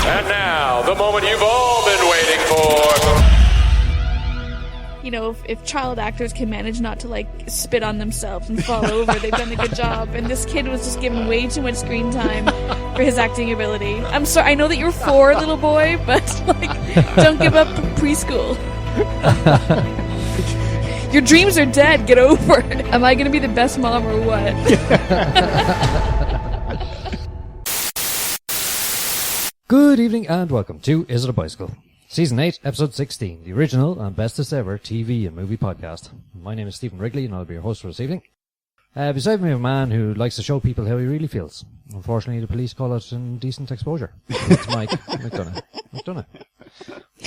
And now, the moment you've all been waiting for. You know, if child actors can manage not to, like, spit on themselves and fall over, they've done a good job. And this kid was just given way too much screen time for his acting ability. I'm sorry, I know that you're 4, little boy, but, like, don't give up preschool. Your dreams are dead, get over it. Am I gonna be the best mom or what? Good evening and welcome to Is It a Bicycle? Season 8, Episode 16, the original and bestest ever TV and movie podcast. My name is Stephen Wrigley and I'll be your host for this evening. Beside me, a man who likes to show people how he really feels. Unfortunately, the police call it indecent exposure. It's Mike McDonough.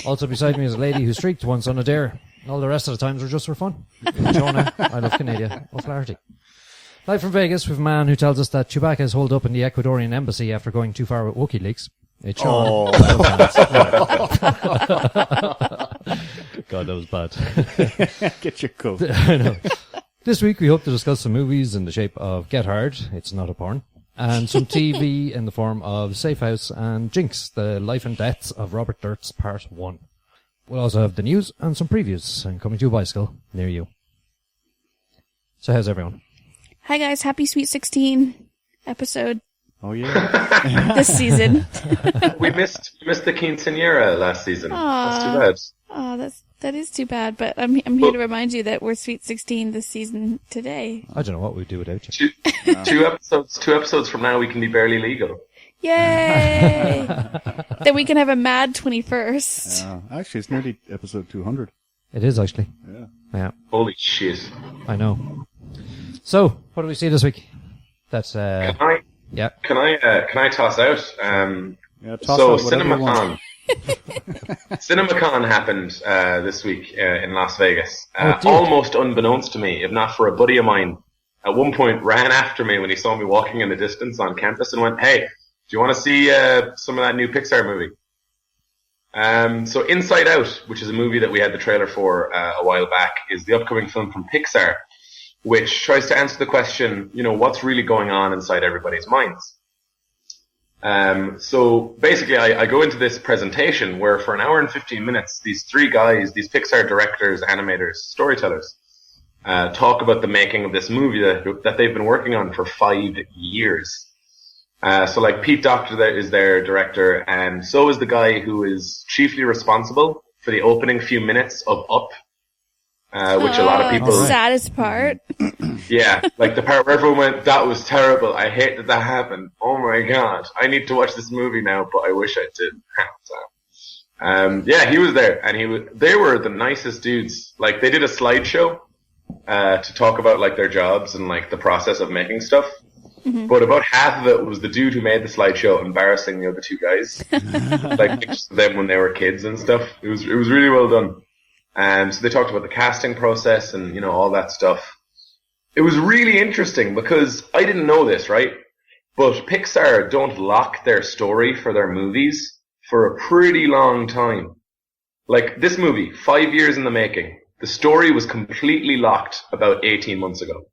Also beside me is a lady who streaked once on a dare. All the rest of the times were just for fun. Jonah, I love Canada, O'Flaherty. Live from Vegas with a man who tells us that Chewbacca is holed up in the Ecuadorian embassy after going too far with WikiLeaks. It's Sean. God, that was bad. Get your coat. I know. This week we hope to discuss some movies in the shape of Get Hard, it's not a porn, and some TV in the form of SafeHouse and Jinx, the life and deaths of Robert Durst Part 1. We'll also have the news and some previews and coming to a bicycle near you. So how's everyone? Hi guys, happy Sweet 16 episode. Oh yeah. This season. we missed the quinceañera last season. That's too bad. Oh, that is too bad. But I'm here to remind you that we're Sweet 16 this season today. I don't know what we'd do without you. Two episodes from now, we can be barely legal. Yay! Then we can have a mad 21st. Actually, it's nearly episode 200. It is actually. Yeah. Holy shit! I know. So, what do we see this week? That's Can I toss out? Toss so out whatever you want. CinemaCon happened this week in Las Vegas. Oh, almost unbeknownst to me, if not for a buddy of mine, at one point ran after me when he saw me walking in the distance on campus and went, "Hey, do you want to see some of that new Pixar movie?" So Inside Out, which is a movie that we had the trailer for a while back, is the upcoming film from Pixar, which tries to answer the question, what's really going on inside everybody's minds. So basically I go into this presentation where for an hour and 15 minutes, these 3 guys, these Pixar directors, animators, storytellers, talk about the making of this movie that they've been working on for 5 years. So like Pete Docter is their director, and so is the guy who is chiefly responsible for the opening few minutes of Up. Which a lot of people... The saddest part. Yeah, like the part where everyone went, "That was terrible, I hate that happened, oh my god, I need to watch this movie now, but I wish I didn't." Yeah, he was there, and they were the nicest dudes. Like, they did a slideshow to talk about, like, their jobs and, like, the process of making stuff. Mm-hmm. But about half of it was the dude who made the slideshow embarrassing the other 2 guys. Like, pictures of them when they were kids and stuff. It was really well done. So they talked about the casting process and, all that stuff. It was really interesting because I didn't know this, right? But Pixar don't lock their story for their movies for a pretty long time. Like, this movie, 5 years in the making, the story was completely locked about 18 months ago.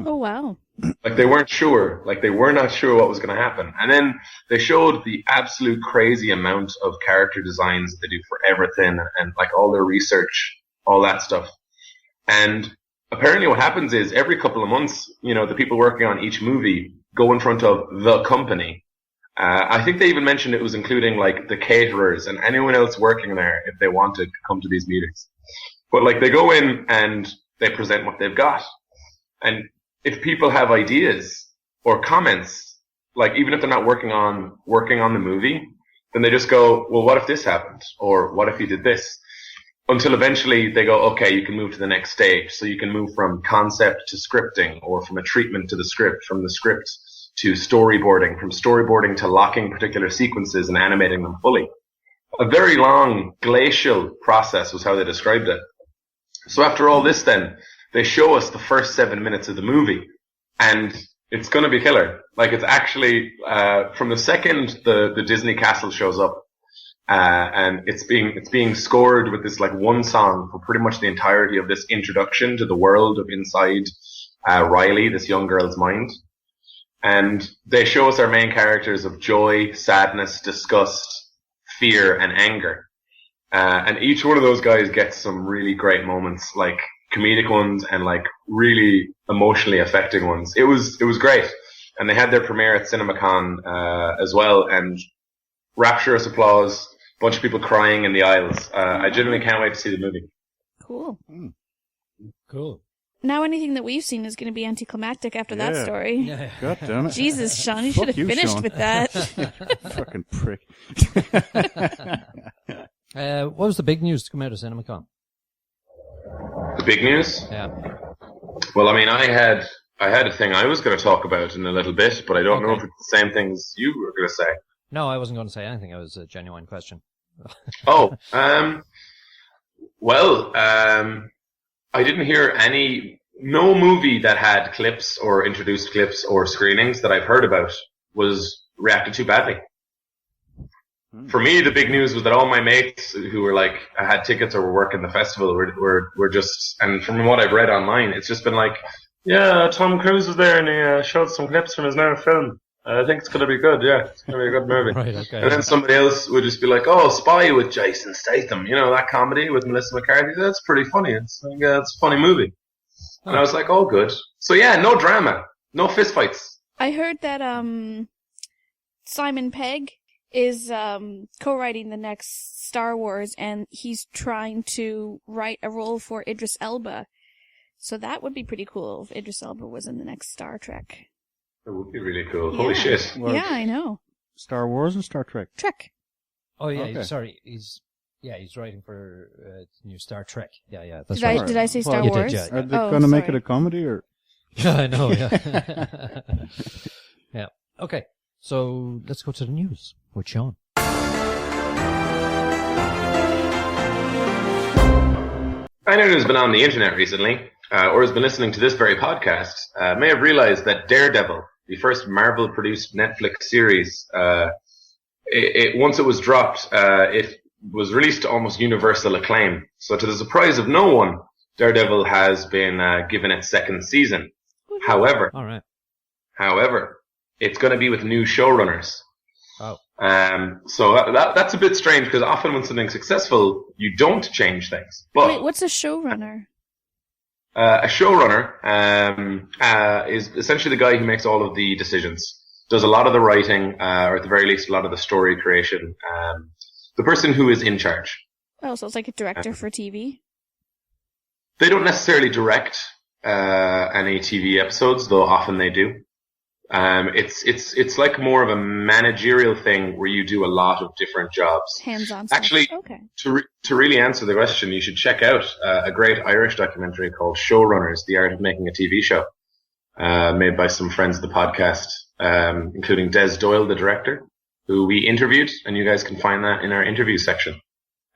Oh, wow. Like, they weren't sure. Like, they were not sure what was going to happen. And then they showed the absolute crazy amount of character designs that they do for everything and like, all their research, all that stuff. And apparently what happens is every couple of months, the people working on each movie go in front of the company. I think they even mentioned it was including, like, the caterers and anyone else working there if they wanted to come to these meetings. But, like, they go in and they present what they've got. And if people have ideas or comments, like, even if they're not working on the movie, then they just go, "Well, what if this happened?" Or "What if you did this?" Until eventually they go, "Okay, you can move to the next stage." So you can move from concept to scripting, or from a treatment to the script, from the script to storyboarding, from storyboarding to locking particular sequences and animating them fully. A very long glacial process was how they described it. So after all this then, they show us the first 7 minutes of the movie, and it's going to be killer. Like, it's actually, from the second the Disney castle shows up, and it's being scored with this, like, one song for pretty much the entirety of this introduction to the world of inside Riley, this young girl's mind. And they show us our main characters of joy, sadness, disgust, fear, and anger. And each one of those guys gets some really great moments, like comedic ones and like really emotionally affecting ones. It was great. And they had their premiere at CinemaCon as well, and rapturous applause, bunch of people crying in the aisles. I genuinely can't wait to see the movie. Cool. Cool. Now anything that we've seen is going to be anticlimactic after that story. Yeah. God damn it. Jesus, Sean, you should have finished Sean. with that. Fucking prick. What was the big news to come out of CinemaCon? The big news? Yeah. Well, I mean, I had a thing I was going to talk about in a little bit, but I don't know if it's the same things you were going to say. No, I wasn't going to say anything. It was a genuine question. I didn't hear no movie that had clips or introduced clips or screenings that I've heard about was reacted to badly. For me, the big news was that all my mates who were like, had tickets or were working the festival were just, and from what I've read online, it's just been like, yeah, Tom Cruise was there and he showed some clips from his new film. I think it's going to be good, yeah. It's going to be a good movie. Right, okay. And then somebody else would just be like, oh, Spy with Jason Statham. You know, that comedy with Melissa McCarthy. That's pretty funny. It's a funny movie. And I was like, oh, good. So yeah, no drama. No fistfights. I heard that Simon Pegg is co-writing the next Star Wars, and he's trying to write a role for Idris Elba. So that would be pretty cool if Idris Elba was in the next Star Trek. That would be really cool. Yeah. Holy shit. Well, Yeah, I know. Star Wars or Star Trek? Trek. Oh, yeah, Okay. sorry. He's writing for new Star Trek. Yeah, that's Did right. I did I say Star You did, Wars? yeah. Are they Oh, going to make it sorry. a comedy or? Yeah, I know, yeah. Yeah. Okay, so let's go to the news with Sean. Anyone who's been on the internet recently, or has been listening to this very podcast, may have realized that Daredevil, the first Marvel-produced Netflix series, once it was dropped, it was released to almost universal acclaim. So to the surprise of no one, Daredevil has been given its second season. However, All right. it's going to be with new showrunners. Oh. So that's a bit strange because often when something's successful, you don't change things. But Wait, what's a showrunner? a showrunner is essentially the guy who makes all of the decisions, does a lot of the writing, or at the very least a lot of the story creation. The person who is in charge. Oh, so it's like a director for TV? They don't necessarily direct any TV episodes, though often they do. It's like more of a managerial thing where you do a lot of different jobs. Hands-on stuff. Actually, Okay. to really answer the question, you should check out a great Irish documentary called Showrunners: The Art of Making a TV Show, made by some friends of the podcast, including Des Doyle, the director, who we interviewed, and you guys can find that in our interview section.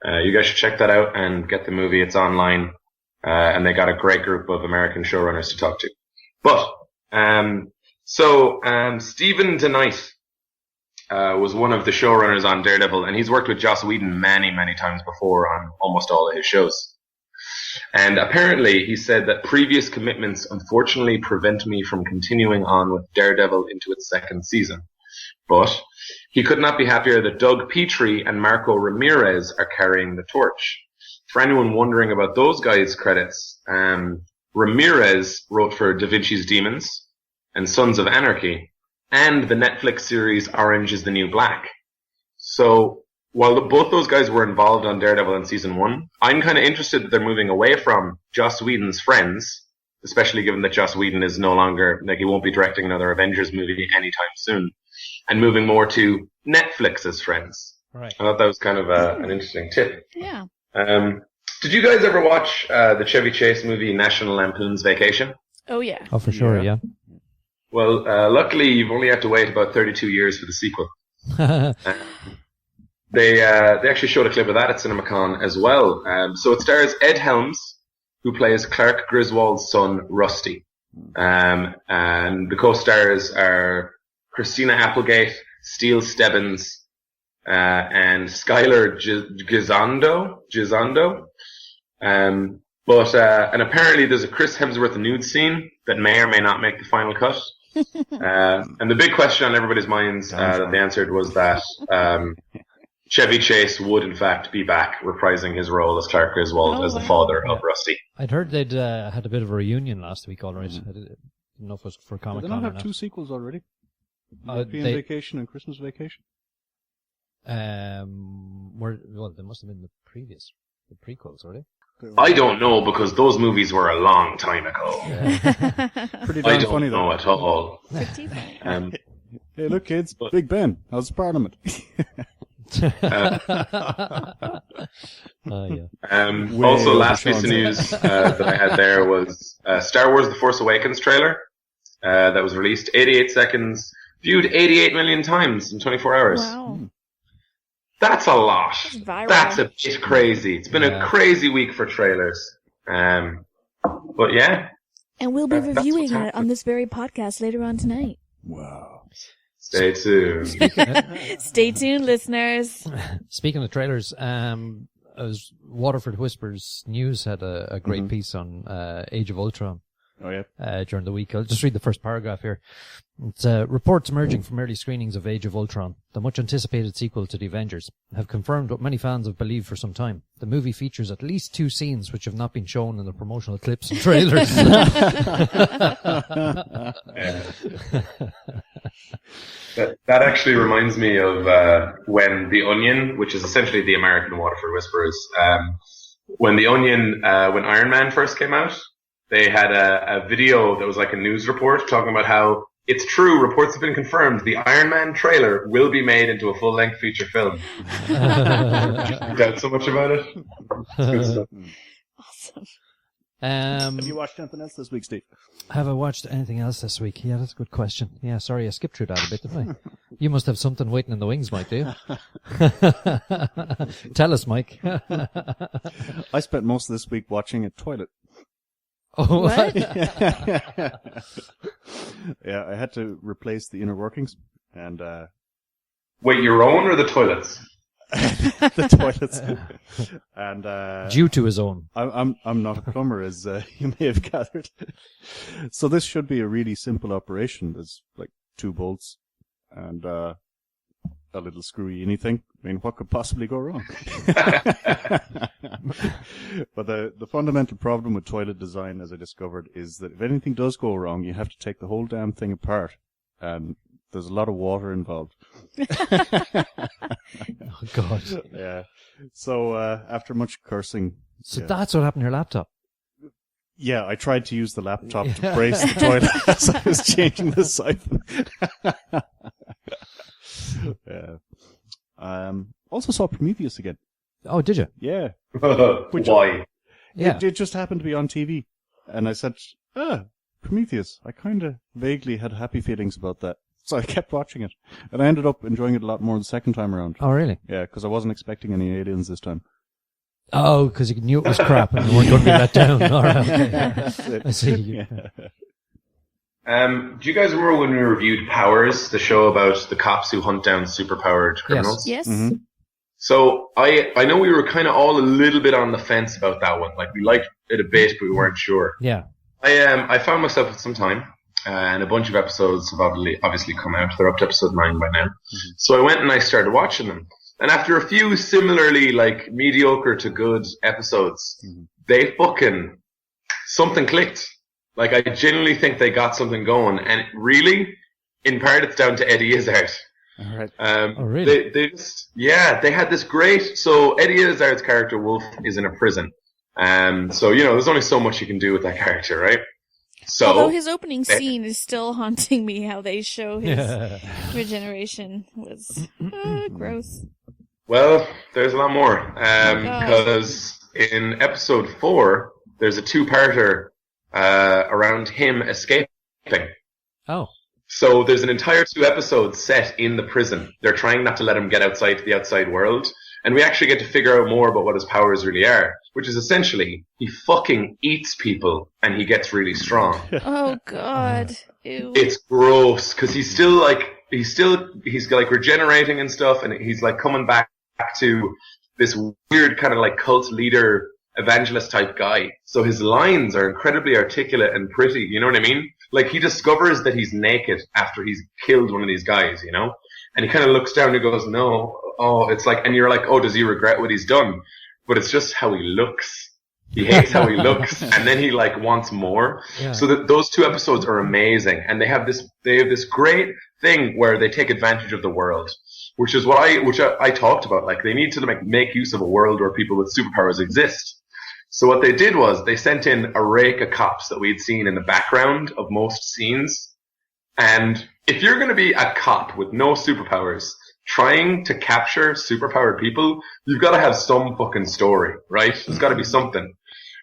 You guys should check that out and get the movie. It's online, and they got a great group of American showrunners to talk to. But Stephen DeKnight was one of the showrunners on Daredevil, and he's worked with Joss Whedon many, many times before on almost all of his shows. And apparently he said that previous commitments unfortunately prevent me from continuing on with Daredevil into its second season. But he could not be happier that Doug Petrie and Marco Ramirez are carrying the torch. For anyone wondering about those guys' credits, Ramirez wrote for Da Vinci's Demons and Sons of Anarchy, and the Netflix series Orange is the New Black. So, while both those guys were involved on Daredevil in season 1, I'm kind of interested that they're moving away from Joss Whedon's friends, especially given that Joss Whedon is no longer, he won't be directing another Avengers movie anytime soon, and moving more to Netflix's friends. Right. I thought that was kind of an interesting tip. Yeah. Did you guys ever watch the Chevy Chase movie National Lampoon's Vacation? Oh, yeah. Oh, for sure, yeah. Well, luckily you've only had to wait about 32 years for the sequel. They actually showed a clip of that at CinemaCon as well. So it stars Ed Helms, who plays Clark Griswold's son, Rusty. And the co-stars are Christina Applegate, Steele Stebbins, and Skylar Gisondo. And apparently there's a Chris Hemsworth nude scene that may or may not make the final cut. And the big question on everybody's minds that they answered was that Chevy Chase would in fact be back reprising his role as Clark Griswold as the father of Rusty. I'd heard they'd had a bit of a reunion last week already. I didn't know if it was for Comic Did Con. they not or have two sequels already? not. European Vacation and Christmas Vacation? Well, they must have been the prequels, were they? I don't know because those movies were a long time ago. Pretty I damn don't funny know though. at all. Pretty funny. Hey, look, kids, Big Ben. How's Parliament? Yeah. Also, last piece of news that I had there was Star Wars The Force Awakens trailer that was released. 88 seconds, viewed 88 million times in 24 hours. Wow. That's a lot. That's viral. That's a bit crazy. It's been a crazy week for trailers. But yeah. And we'll be That's reviewing what's it on happening. this very podcast later on tonight. Wow. Stay tuned. Stay tuned, listeners. Speaking of trailers, as Waterford Whispers News had a great piece on Age of Ultron Oh, yeah. during the week. I'll just read the first paragraph here. It's reports emerging from early screenings of Age of Ultron, the much anticipated sequel to The Avengers, have confirmed what many fans have believed for some time. The movie features at least 2 scenes which have not been shown in the promotional clips and trailers. That actually reminds me of when The Onion, which is essentially the American Waterford Whispers, when The Onion, when Iron Man first came out, they had a video that was like a news report talking about how it's true, reports have been confirmed, the Iron Man trailer will be made into a full-length feature film. Doubt so much about it. It's good stuff. Awesome. Have you watched anything else this week, Steve? Have I watched anything else this week? Yeah, that's a good question. Yeah, sorry, I skipped through that a bit, didn't I? You must have something waiting in the wings, Mike, do you? Tell us, Mike. I spent most of this week watching a toilet. Oh, What? Yeah, I had to replace the inner workings and Wait, your own or the toilets? the toilets. And Due to his own. I'm not a plumber, as you may have gathered. So this should be a really simple operation. There's like 2 bolts and a little screwy anything. I mean, what could possibly go wrong? But the fundamental problem with toilet design, as I discovered, is that if anything does go wrong, you have to take the whole damn thing apart, and there's a lot of water involved. Oh, God. Yeah. So after much cursing, So that's what happened to your laptop. yeah, I tried to use the laptop to brace the toilet as I was changing the siphon. Yeah. Also saw Prometheus again. Oh, did you? Yeah. Why? Yeah. It just happened to be on TV. And I said, Prometheus. I kind of vaguely had happy feelings about that. So I kept watching it. And I ended up enjoying it a lot more the second time around. Oh, really? Yeah, because I wasn't expecting any aliens this time. Oh, because you knew it was crap and you weren't going to be let down. All right, okay. I see. Yeah. Do you guys remember when we reviewed Powers, the show about the cops who hunt down superpowered criminals? Yes. Mm-hmm. So I know we were kind of all a little bit on the fence about that one. Like we liked it a bit, but we weren't sure. Yeah. I found myself with some time, and a bunch of episodes have obviously come out. They're up to episode 9 by now. Mm-hmm. So I went and I started watching them. And after a few similarly like mediocre to good episodes, they fucking something clicked. Like I genuinely think they got something going, and really, in part, it's down to Eddie Izzard. All right. Oh, really? They just, they had this great. So Eddie Izzard's character Wolf is in a prison, so there's only so much you can do with that character, right? So Although his opening scene is still haunting me, how they show his regeneration was gross. Well, there's a lot more because in episode 4, there's a 2-parter. Around him escaping. Oh. So there's an entire 2 episodes set in the prison. They're trying not to let him get outside to the outside world. And we actually get to figure out more about what his powers really are, which is essentially he fucking eats people and he gets really strong. Oh, God. Ew. It's gross because he's like regenerating and stuff, and he's like coming back to this weird kind of like cult leader evangelist type guy. So his lines are incredibly articulate and pretty, you know what I mean? Like he discovers that he's naked after he's killed one of these guys, and he kind of looks down and goes, no, oh, it's like, and you're like, oh, does he regret what he's done? But it's just how he looks. He hates how he looks, and then he like wants more. Yeah. So those 2 episodes are amazing, and they have this great thing where they take advantage of the world, which is what I talked about. Like, they need to make use of a world where people with superpowers exist. So what they did was they sent in a rake of cops that we'd seen in the background of most scenes. And if you're going to be a cop with no superpowers trying to capture superpowered people, you've got to have some fucking story, right? There's got to be something.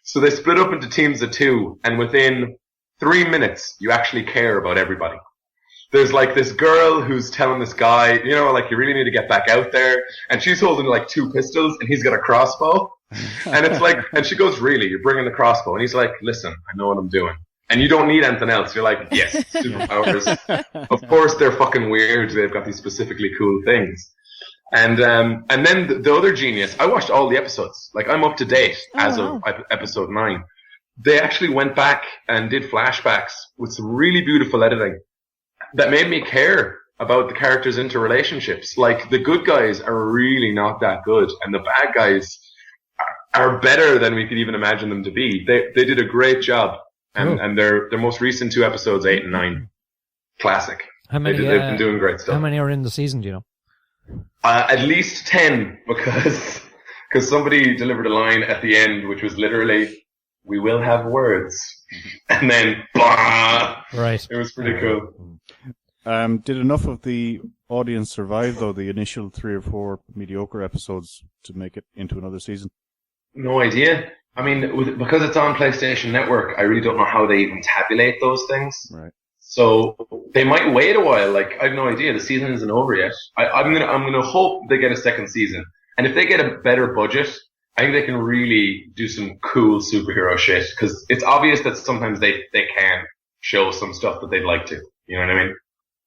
So they split up into teams of 2, and within 3 minutes, you actually care about everybody. There's like this girl who's telling this guy, you know, like, you really need to get back out there. And she's holding like 2 pistols, and he's got a crossbow. And it's like, and she goes, really, you're bringing the crossbow? And he's like, listen, I know what I'm doing. And you don't need anything else. You're like, yes, superpowers. Of course they're fucking weird. They've got these specifically cool things. And then the other genius, I watched all the episodes. Like, I'm up to date as of episode 9. They actually went back and did flashbacks with some really beautiful editing that made me care about the characters' interrelationships. Like, the good guys are really not that good, and the bad guys are better than we could even imagine them to be. They did a great job. And their most recent 2 episodes, 8 and 9, classic. How many? They've been doing great stuff. How many are in the season? Do you know? At least 10, because somebody delivered a line at the end, which was literally, "We will have words," and then bah! Right. It was pretty cool. Did enough of the audience survive, though, the initial 3 or 4 mediocre episodes to make it into another season? No idea. I mean, because it's on PlayStation Network, I really don't know how they even tabulate those things. Right. So they might wait a while. Like, I have no idea. The season isn't over yet. I'm gonna hope they get a second season. And if they get a better budget, I think they can really do some cool superhero shit. Because it's obvious that sometimes they can show some stuff that they'd like to. You know what I mean?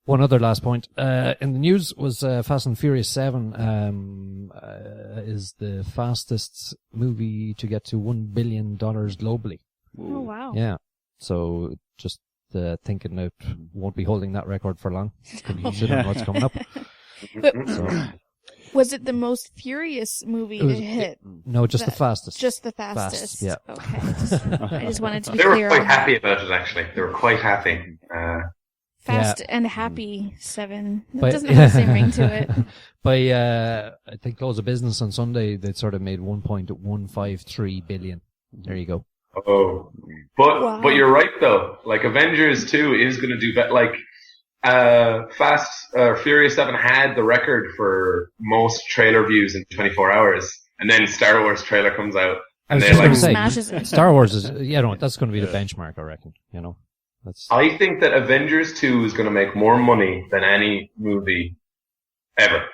One other last point. In the news was Fast and Furious 7 is the fastest movie to get to $1 billion globally. Oh, wow. Yeah. So just thinking it won't be holding that record for long, considering what's coming up. But So, was it the most furious movie to hit? no, just the fastest. Just the fastest. Yeah. Okay. I just wanted to be They clear were quite on that. happy about it, actually. They were quite happy. Fast and Happy 7. It But- doesn't have the same ring to it. By I think close of business on Sunday, they sort of made 1.153 billion. There you go. Oh, but Wow. but you're right though. Like, Avengers 2 is going to do better. Like, Furious 7 had the record for most trailer views in 24 hours, and then Star Wars trailer comes out, I and was they just like. going to say, Smashes it. Star Wars is, that's going to be the benchmark, I reckon. You know, that's. I think that Avengers 2 is going to make more money than any movie ever.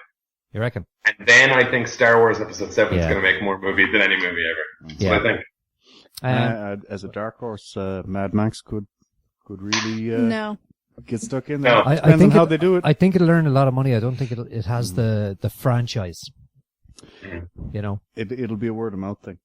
You reckon? And then I think Star Wars Episode 7 is Yeah. going to make more money than any movie ever. That's Yeah. what I think. As a dark horse, Mad Max could really No. get stuck in there. No. I Depends think on how they do it. I think it'll earn a lot of money. I don't think it has the franchise. You know. It'll be a word of mouth thing.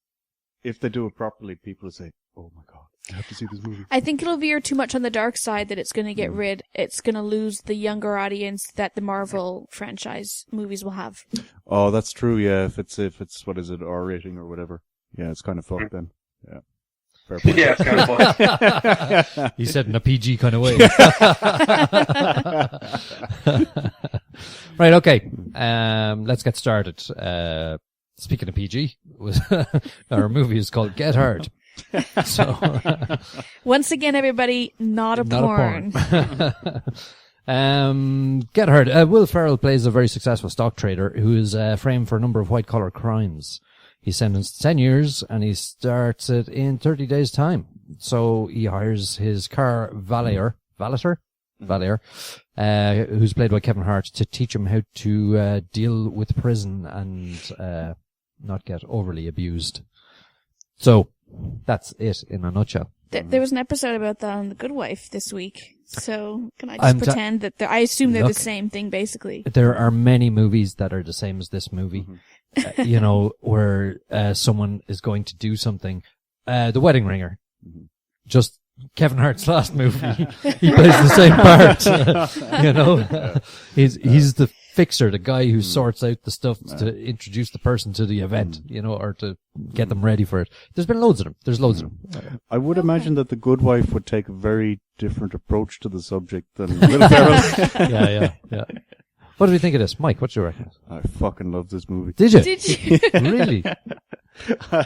If they do it properly, people will say, "Oh my god, I have to see this movie." I think it'll veer too much on the dark side that it's going to get it's going to lose the younger audience that the Marvel franchise movies will have. Oh, that's true. Yeah, if it's what is it, R rating or whatever. Yeah, it's kind of fucked then. Yeah. Fair point. Yeah, it's kind of fun. He said in a PG kind of way. Right, okay. Let's get started. Speaking of PG, our movie is called Get Hard. So, Once again, everybody, not a porn. Get Hard. Will Ferrell plays a very successful stock trader who is framed for a number of white-collar crimes. He's sentenced to 10 years, and he starts it in 30 days' time. So he hires his car valeter, who's played by Kevin Hart, to teach him how to deal with prison and not get overly abused. So that's it in a nutshell. There was an episode about that on The Good Wife this week. So can I just I'm pretend that I assume they're Look. the same thing, basically? There are many movies that are the same as this movie. Where someone is going to do something. The Wedding Ringer. Just Kevin Hart's last movie. He plays the same part. He's the fixer, the guy who sorts out the stuff to introduce the person to the event, or to get them ready for it. There's been loads of them. There's loads of them. I would imagine that The Good Wife would take a very different approach to the subject than Will Ferrell. Yeah. What do we think of this? Mike, what's your reckon? I fucking love this movie. Did you? Did you? Really? I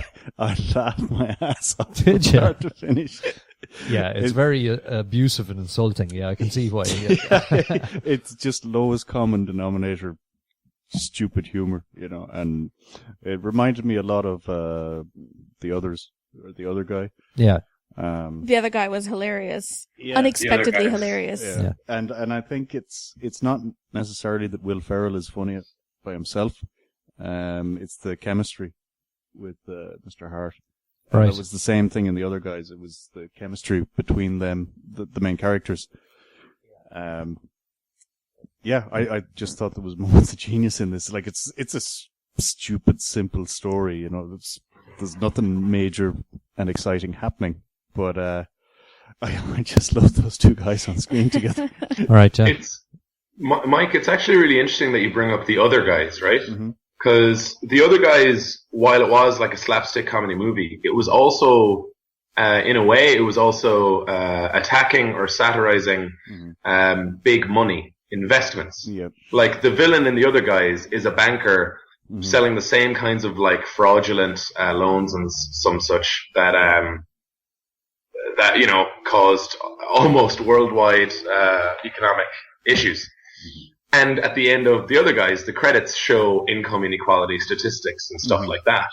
laughed my ass off Did from you? start to finish. Yeah, it's very abusive and insulting. Yeah, I can see why. It's just lowest common denominator, stupid humor, and it reminded me a lot of the others, or the other guy. Yeah. The other guy was hilarious. Yeah. Unexpectedly The other guy. hilarious. Yeah. And I think it's not necessarily that Will Ferrell is funny by himself. It's the chemistry with Mr. Hart. Right. It was the same thing in the other guys. It was the chemistry between them, the main characters. I just thought there was moments of genius in this. Like it's a stupid, simple story. There's nothing major and exciting happening, but I just love those two guys on screen together. All right, Jack. Mike, it's actually really interesting that you bring up the other guys, right? Mm-hmm. Because the other guys, while it was like a slapstick comedy movie, it was also, in a way, it was also attacking or satirizing big money investments. Yep. Like the villain in the other guys is a banker selling the same kinds of like fraudulent loans and some such that caused almost worldwide economic issues. And at the end of the other guys, the credits show income inequality statistics and stuff like that.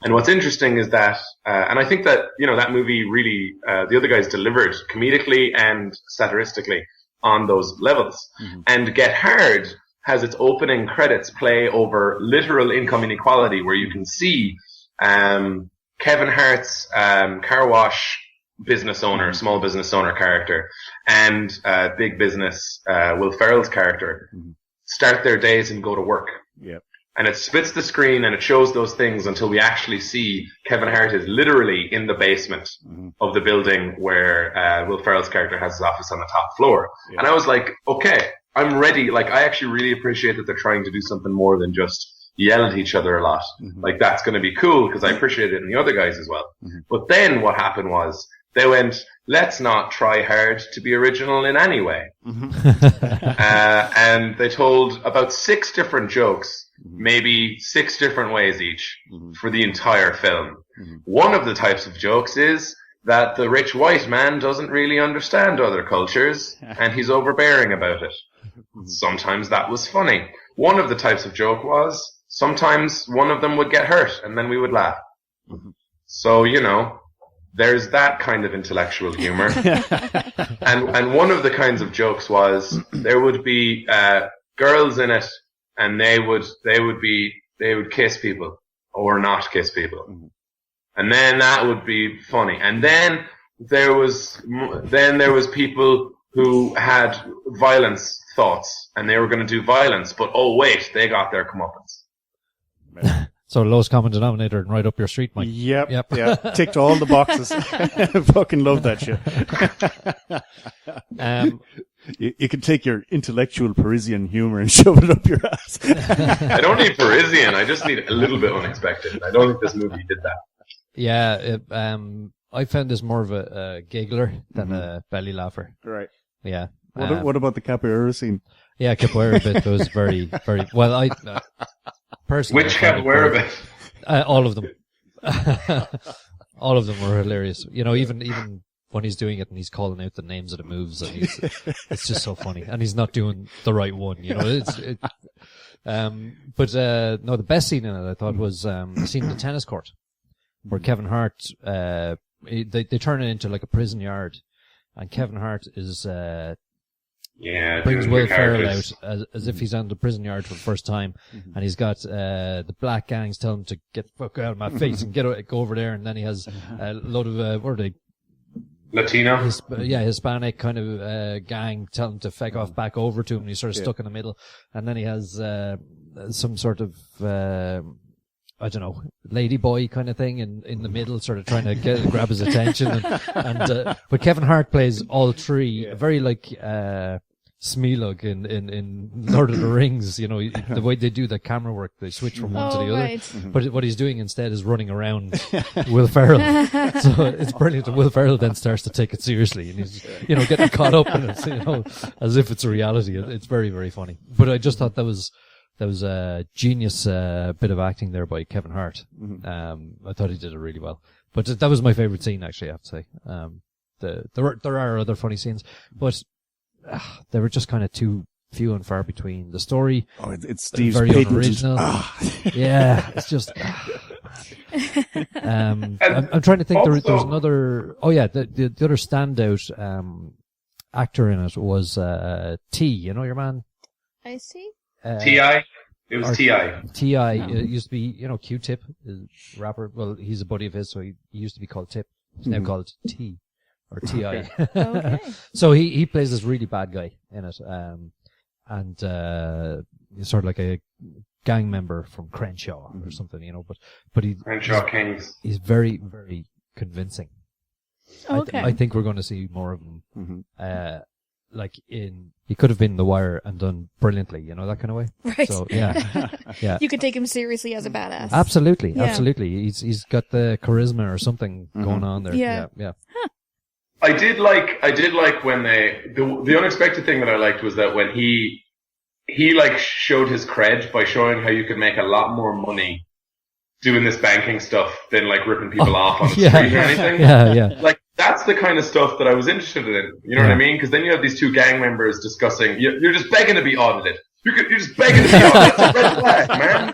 And what's interesting is that, and I think that, that movie really, the other guys delivered comedically and satiristically on those levels. And Get Hard has its opening credits play over literal income inequality, where you can see, Kevin Hart's, car wash business owner, small business owner character, and big business Will Ferrell's character start their days and go to work. Yep. And it splits the screen and it shows those things until we actually see Kevin Hart is literally in the basement of the building where Will Ferrell's character has his office on the top floor. Yep. And I was like, okay, I'm ready. Like, I actually really appreciate that they're trying to do something more than just yell at each other a lot. Like, that's going to be cool because I appreciate it in the other guys as well. But then what happened was, they went, let's not try hard to be original in any way. And they told about 6 different jokes, maybe 6 different ways each, for the entire film. One of the types of jokes is that the rich white man doesn't really understand other cultures, and he's overbearing about it. Sometimes that was funny. One of the types of joke was, sometimes one of them would get hurt, and then we would laugh. So, there's that kind of intellectual humor. and one of the kinds of jokes was there would be girls in it, and they would kiss people or not kiss people. And then that would be funny. And then there was people who had violence thoughts, and they were going to do violence, but oh wait, they got their comeuppance. So lowest common denominator and right up your street, Mike. Yep. Yeah. Ticked all the boxes. Fucking love that shit. You can take your intellectual Parisian humor and shove it up your ass. I don't need Parisian. I just need a little bit unexpected. I don't think this movie did that. Yeah. I found this more of a giggler than a belly laugher. Right. Yeah. What about the capoeira scene? Yeah, capoeira bit was very, very well. I personally, which capoeira bit? All of them. All of them were hilarious. Even when he's doing it and he's calling out the names of the moves, and it's just so funny. And he's not doing the right one. The best scene in it I thought was the scene in the tennis court where Kevin Hart they turn it into like a prison yard, and Kevin Hart is brings Will Ferrell out as if he's on the prison yard for the first time, and he's got the black gangs tell him to get the fuck out of my face and go over there, and then he has a load of what are they? Latino? Hispanic kind of gang tell him to feck off back over to him, and he's sort of stuck in the middle, and then he has some sort of I don't know, lady boy kind of thing in the middle, sort of trying to grab his attention, but Kevin Hart plays all three, very like Smeagol in Lord of the Rings, you know, the way they do the camera work, they switch from one to the other. Right. But what he's doing instead is running around Will Ferrell. So it's brilliant that Will Ferrell then starts to take it seriously, and he's, you know, getting caught up in it, you know, as if it's a reality. It's very, very funny. But I just thought that was a genius bit of acting there by Kevin Hart. I thought he did it really well. But that was my favorite scene, actually, I have to say. There are other funny scenes, but they were just kind of too few and far between. The story, it's Steve's very patent. unoriginal. Yeah, it's just. I'm trying to think. There was another. Oh yeah, the other standout actor in it was T. You know your man. I see. T.I. It was T.I. T.I. Used to be, you know, Q-Tip, rapper. Well, he's a buddy of his, so he used to be called Tip. He's now called T. Or T.I. Okay. So he plays this really bad guy in it. And he's sort of like a gang member from Crenshaw or something, you know, but Crenshaw Kings. He's very, very convincing. Okay. I think we're going to see more of him. He could have been in The Wire and done brilliantly, you know, that kind of way. Right. So yeah. You could take him seriously as a badass. Absolutely. Yeah. Absolutely. He's got the charisma or something going on there. Yeah. Huh. I did like when the unexpected thing that I liked was that when he like showed his cred by showing how you could make a lot more money doing this banking stuff than like ripping people off on the street or anything. Yeah. Like that's the kind of stuff that I was interested in. You know what I mean? Because then you have these two gang members discussing. You're just begging to be audited. You're just begging to be audited. It's a red flag, man.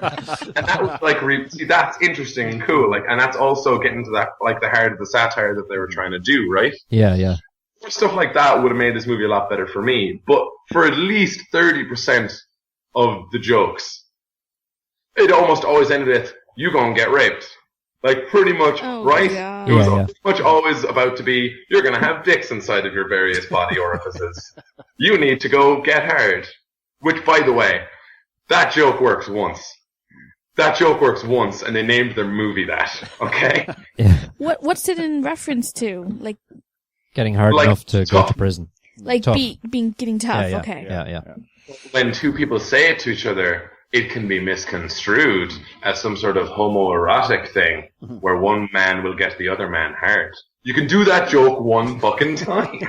And that was like, see, that's interesting and cool. Like, and that's also getting to that, like, the heart of the satire that they were trying to do, right? Yeah. Stuff like that would have made this movie a lot better for me. But for at least 30% of the jokes, it almost always ended with, you gonna get raped. Like, pretty much, right? God. It was pretty much always about to be, you're gonna have dicks inside of your various body orifices. You need to go get hard. Which, by the way, that joke works once. That joke works once, and they named their movie that, okay? Yeah. What's it in reference to? Like Getting hard like enough to go to prison. Like Tough. getting tough. Yeah. Okay. Yeah. When two people say it to each other, it can be misconstrued as some sort of homoerotic thing, where one man will get the other man hard. You can do that joke one fucking time.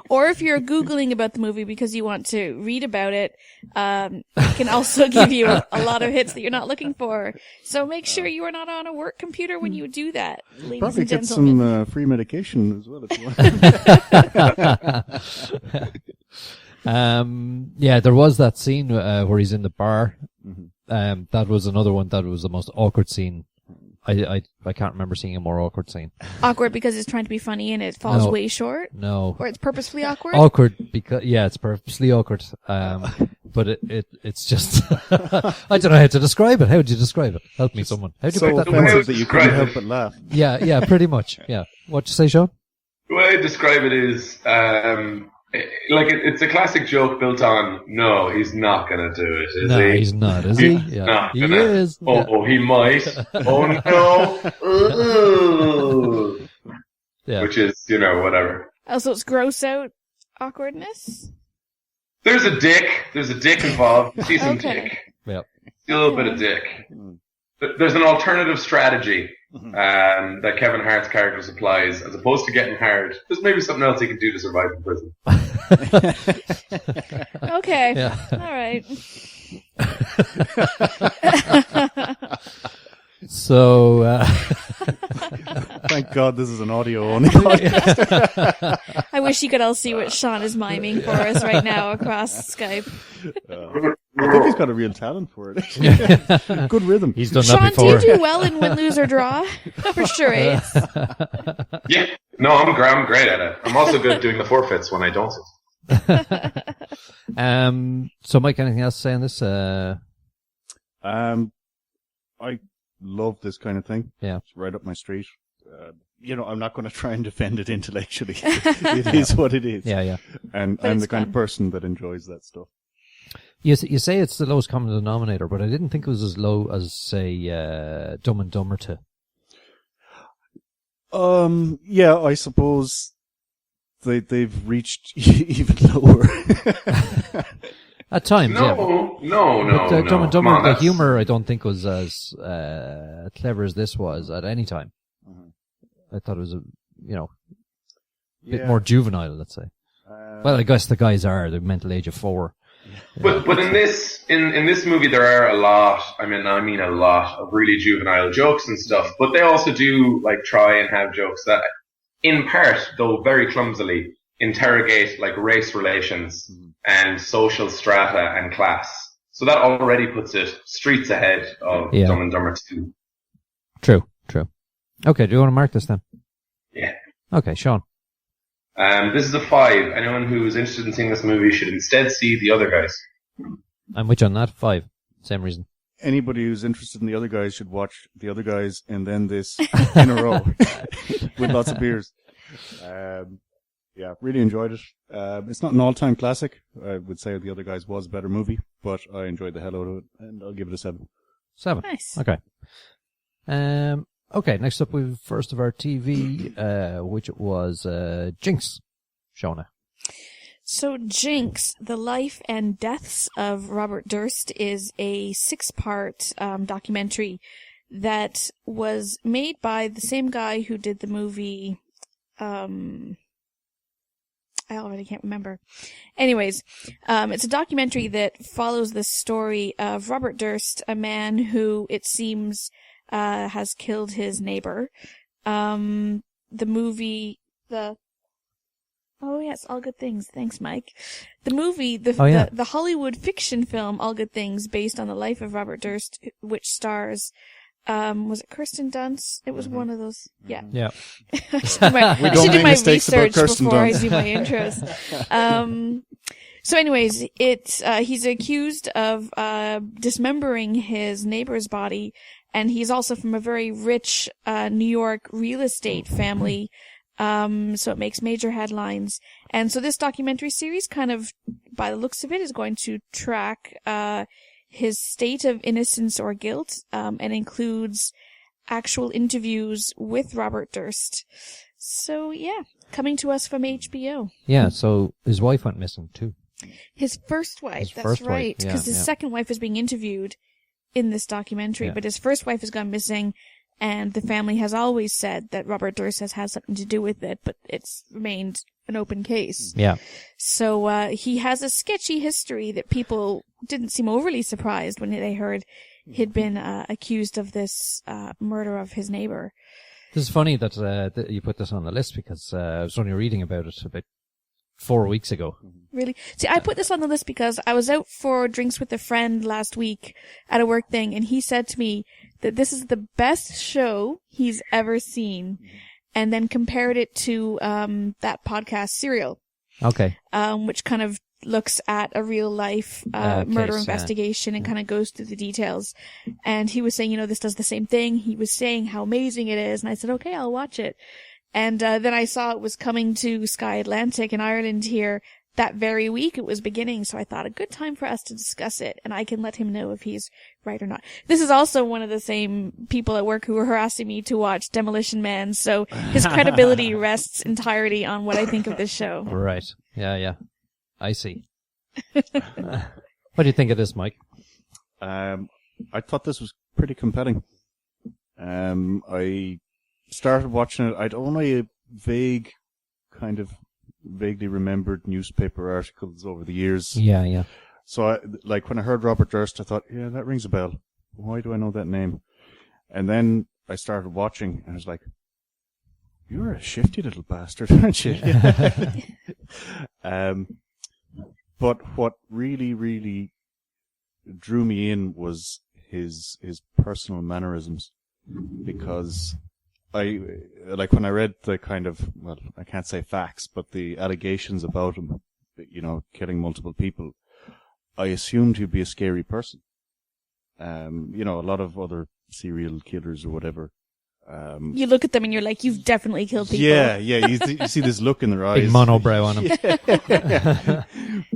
Or if you're Googling about the movie because you want to read about it, it can also give you a lot of hits that you're not looking for. So make sure you are not on a work computer when you do that, ladies Probably and get gentlemen. some free medication as well if you want. There was that scene where he's in the bar. That was another one that was the most awkward scene. I can't remember seeing a more awkward scene. Awkward because it's trying to be funny and it falls way short? No. Or it's purposefully awkward? Awkward because, it's purposely awkward. But it's just, I don't know how to describe it. How would you describe it? Help me, someone. How do you So put that? offensive that you couldn't help but laugh. Yeah, pretty much. Yeah. What'd you say, Sean? The way I describe it is, it's a classic joke built on, no, he's not gonna do it, is No, he? he's not, is he? He's Yeah. not He gonna. is. Oh, he might. Oh no. Yeah. Which is, whatever. Also, it's gross out awkwardness? There's a dick involved. You see some Okay. dick. Yep. See a little bit of dick. There's an alternative strategy that Kevin Hart's character supplies, as opposed to getting hard. There's maybe something else he can do to survive in prison. Okay. Yeah. All right. So, Thank God this is an audio only podcast. I wish you could all see what Sean is miming for us right now across Skype. I think he's got a real talent for it. Good rhythm. he's done Sean, that do you before. do well in win, lose, or draw? For sure, eh? Yeah. No, I'm great at it. I'm also good at doing the forfeits when I don't. So Mike, anything else to say on this? I love this kind of thing. Yeah. It's right up my street. I'm not going to try and defend it intellectually. It is what it is. Yeah. And But I'm it's the kind of fun. person that enjoys that stuff. You say it's the lowest common denominator, but I didn't think it was as low as, say, Dumb and Dumber 2. Yeah, I suppose they've reached even lower. At times, yeah. No. But Dumb and Dumber, Come on, the humor, I don't think was as clever as this was at any time. I thought it was bit more juvenile, let's say. Well, I guess the guys are the mental age of 4. But in this movie there are a lot. I mean a lot of really juvenile jokes and stuff. But they also do like try and have jokes that, in part, though very clumsily, interrogate like race relations and social strata and class. So that already puts it streets ahead of Dumb and Dumber 2. True. Okay, do you want to mark this then? Yeah. Okay, Sean. This is a 5. Anyone who is interested in seeing this movie should instead see The Other Guys. I'm with you on that. 5. Same reason. Anybody who's interested in The Other Guys should watch The Other Guys and then this in a row with lots of beers. Yeah, really enjoyed it. It's not an all-time classic. I would say The Other Guys was a better movie, but I enjoyed the hell out of it, and I'll give it a 7. 7. Nice. Okay. Okay, next up we've first of our TV, which was Jinx. Shona. So Jinx, The Life and Deaths of Robert Durst is a 6-part documentary that was made by the same guy who did the movie, I already can't remember. Anyways, it's a documentary that follows the story of Robert Durst, a man who, it seems, has killed his neighbor. The movie, oh yes, All Good Things. Thanks, Mike. The movie, the Hollywood fiction film All Good Things, based on the life of Robert Durst, which stars, was it Kirsten Dunst? It was one of those. Yeah. Yeah. I should do my research before I do my intros. So anyways, he's accused of, dismembering his neighbor's body, and he's also from a very rich, New York real estate family. So it makes major headlines. And so this documentary series kind of, by the looks of it, is going to track, his state of innocence or guilt, and includes actual interviews with Robert Durst. So yeah, coming to us from HBO. Yeah, so his wife went missing too. His first wife, that's first right. wife, Because his second wife is being interviewed in this documentary, but his first wife has gone missing, and the family has always said that Robert Durst has had something to do with it, but it's remained an open case. Yeah. So he has a sketchy history that people didn't seem overly surprised when they heard he'd been accused of this murder of his neighbor. This is funny that you put this on the list, because I was only reading about it about 4 weeks ago. Really? See, I put this on the list because I was out for drinks with a friend last week at a work thing, and he said to me that this is the best show he's ever seen, and then compared it to that podcast Serial. Okay. Which kind of looks at a real life murder investigation and kind of goes through the details. And he was saying, this does the same thing. He was saying how amazing it is, and I said, okay, I'll watch it. And then I saw it was coming to Sky Atlantic in Ireland here that very week. It was beginning, so I thought a good time for us to discuss it, and I can let him know if he's right or not. This is also one of the same people at work who were harassing me to watch Demolition Man, so his credibility rests entirely on what I think of this show. Right. Yeah. I see. What do you think of this, Mike? I thought this was pretty compelling. I started watching it. I'd only vaguely remembered newspaper articles over the years. Yeah. So, when I heard Robert Durst, I thought, yeah, that rings a bell. Why do I know that name? And then I started watching, and I was like, you're a shifty little bastard, aren't you? But what really, really drew me in was his personal mannerisms, because when I read the kind of, I can't say facts, but the allegations about him, killing multiple people, I assumed he'd be a scary person. A lot of other serial killers or whatever. You look at them and you're like, you've definitely killed people. Yeah. You see this look in their eyes. Big monobrow on him. Yeah.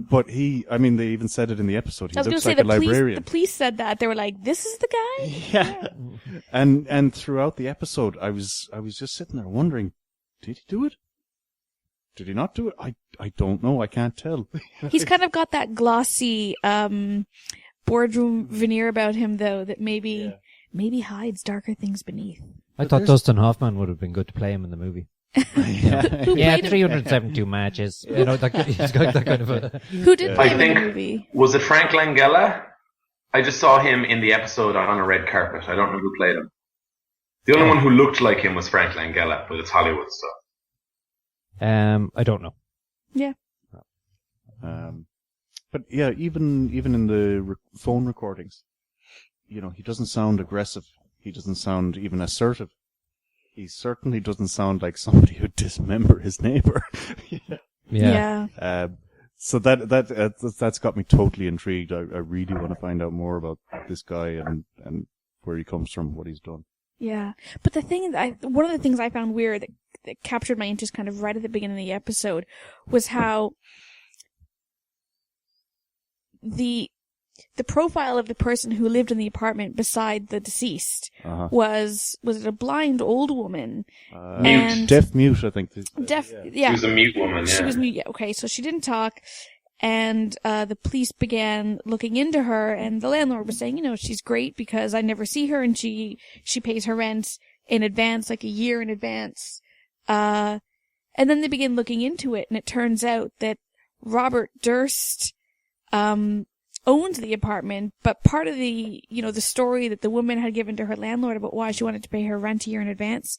But they even said it in the episode. He looks like a librarian. The police said that. They were like, this is the guy? Yeah. And throughout the episode, I was just sitting there wondering, did he do it? Did he not do it? I don't know. I can't tell. He's kind of got that glossy boardroom veneer about him, though, that maybe hides darker things beneath. I thought Dustin Hoffman would have been good to play him in the movie. Who played him? 372 matches. You know, he's got that kind of a... Who did play I him in think, the movie? was it Frank Langella? I just saw him in the episode on a red carpet. I don't know who played him. The only one who looked like him was Frank Langella, but it's Hollywood stuff. I don't know. Yeah. But yeah, even in the phone recordings, you know, he doesn't sound aggressive. He doesn't sound even assertive. He certainly doesn't sound like somebody who'd dismember his neighbor. Yeah. So that's got me totally intrigued. I really want to find out more about this guy and where he comes from, what he's done. Yeah. But the thing one of the things I found weird that captured my interest kind of right at the beginning of the episode was how the profile of the person who lived in the apartment beside the deceased was it a blind old woman? Mute. Deaf mute, I think. Deaf, She yeah. was a mute woman, yeah. She was mute, yeah. Okay, so she didn't talk, and the police began looking into her, and the landlord was saying, you know, she's great because I never see her, and she pays her rent in advance, like a year in advance. And then they begin looking into it, and it turns out that Robert Durst owned the apartment, but part of the story that the woman had given to her landlord about why she wanted to pay her rent a year in advance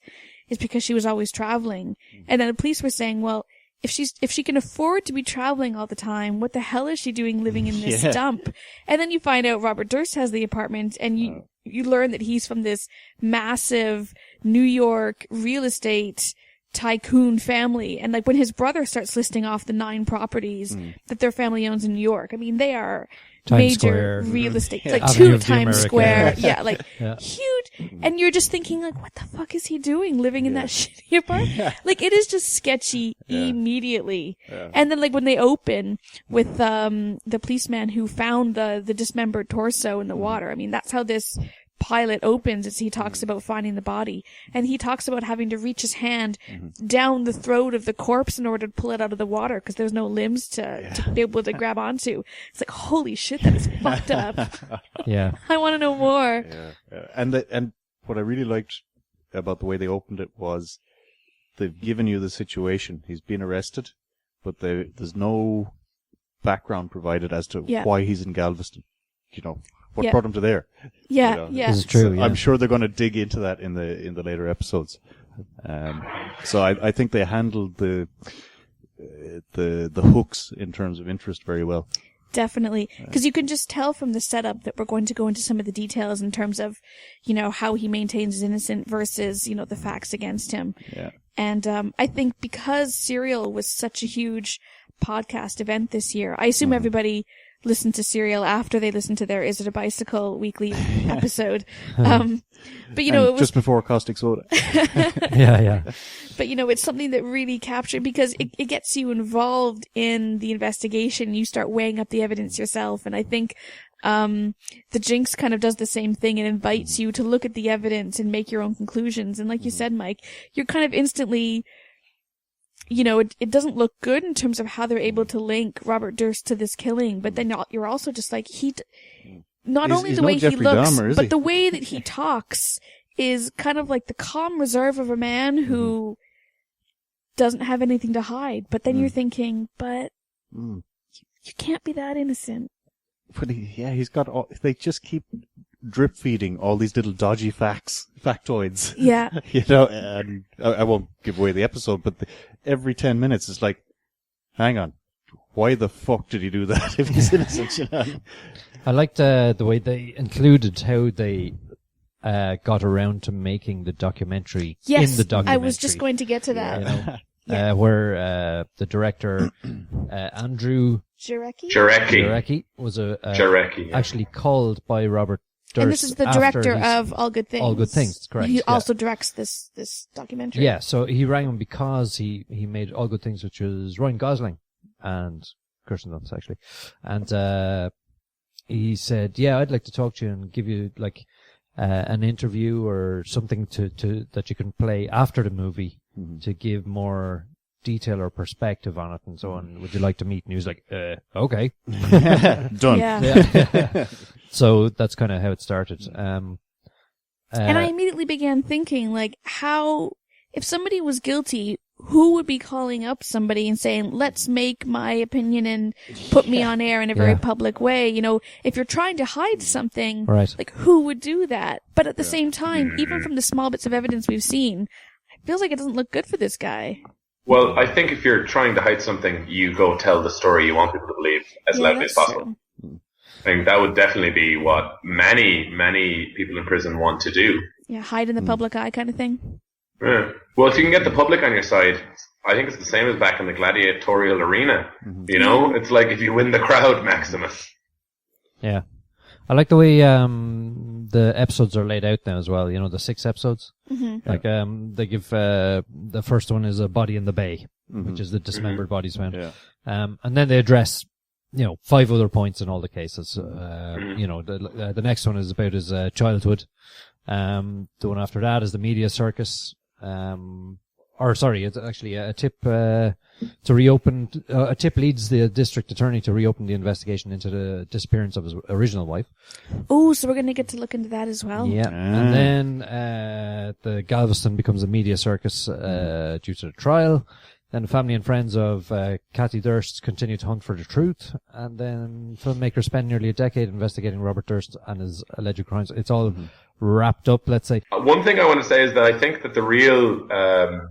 is because she was always traveling. And then the police were saying, well, if she can afford to be traveling all the time, what the hell is she doing living in this dump? And then you find out Robert Durst has the apartment, and you learn that he's from this massive New York real estate tycoon family. And like when his brother starts listing off the 9 properties that their family owns in New York, I mean, they are Times major Square. real estate, like Avenue 2 of the Times America. Square. Yeah, like Yeah. huge. And you're just thinking like, what the fuck is he doing living in that shitty apartment? Like it is just sketchy immediately. And then like when they open with the policeman who found the dismembered torso in the water, I mean, that's how this pilot opens as he talks about finding the body, and he talks about having to reach his hand down the throat of the corpse in order to pull it out of the water because there's no limbs to be able to grab onto. It's like, holy shit, that is fucked up. Yeah. I want to know more. And what I really liked about the way they opened it was they've given you the situation. He's been arrested, but there's no background provided as to why he's in Galveston. You know, what brought him to there? Yeah, you know? yeah. This is true, So I'm sure they're going to dig into that in the later episodes. So I think they handled the hooks in terms of interest very well. Definitely. Because you can just tell from the setup that we're going to go into some of the details in terms of, you know, how he maintains his innocence versus, you know, the facts against him. Yeah. And I think because Serial was such a huge podcast event this year, I assume everybody listened to Serial after they listened to their Is It a Bicycle weekly episode. But, you know, And it was just before caustic soda. Yeah. But, you know, it's something that really captured, because it gets you involved in the investigation. You start weighing up the evidence yourself. And I think, the Jinx kind of does the same thing and invites you to look at the evidence and make your own conclusions. And like you said, Mike, you're kind of instantly, you know, it doesn't look good in terms of how they're able to link Robert Durst to this killing. But then you're also just like, not only the way he looks, but the way that he talks is kind of like the calm reserve of a man who doesn't have anything to hide. But then you're thinking, but you can't be that innocent. But he's got they just keep drip feeding all these little dodgy factoids. Yeah. You know, and I won't give away the episode, but every 10 minutes it's like, hang on, why the fuck did he do that if he's innocent, you know? I liked the way they included how they got around to making the documentary in the documentary. I was just going to get to that. You know, where the director Andrew Jarecki was actually called by Robert Durst. And this is the director of All Good Things. All Good Things, that's correct. He also directs this documentary. Yeah, so he rang him because he made All Good Things, which was Ryan Gosling and Kirsten Dunst, actually. And he said, yeah, I'd like to talk to you and give you like an interview or something to that you can play after the movie to give more detail or perspective on it and so on. Would you like to meet? And he was like, okay. Done. Yeah. So that's kind of how it started. And I immediately began thinking, like, if somebody was guilty, who would be calling up somebody and saying, let's make my opinion and put me on air in a very public way? You know, if you're trying to hide something, right. like, who would do that? But at the same time, even from the small bits of evidence we've seen, it feels like it doesn't look good for this guy. Well, I think if you're trying to hide something, you go tell the story you want people to believe as loudly as possible. True. I think that would definitely be what many, many people in prison want to do. Yeah, hide in the public eye kind of thing. Yeah. Well, if you can get the public on your side, I think it's the same as back in the gladiatorial arena. You know, it's like if you win the crowd, Maximus. Yeah. I like the way the episodes are laid out now as well. You know, the 6 episodes. Mm-hmm. Like they give the first one is a body in the bay, which is the dismembered bodies found. Yeah. And then they address 5 other points in all the cases. You know, the next one is about his childhood. The one after that is the media circus. It's actually a tip to reopen. A tip leads the district attorney to reopen the investigation into the disappearance of his original wife. Oh, so we're going to get to look into that as well. Yeah, and then the Galveston becomes a media circus due to the trial. Then the family and friends of Kathy Durst continue to hunt for the truth, and then filmmakers spend nearly a decade investigating Robert Durst and his alleged crimes. It's all wrapped up, let's say. One thing I want to say is that I think that the real, the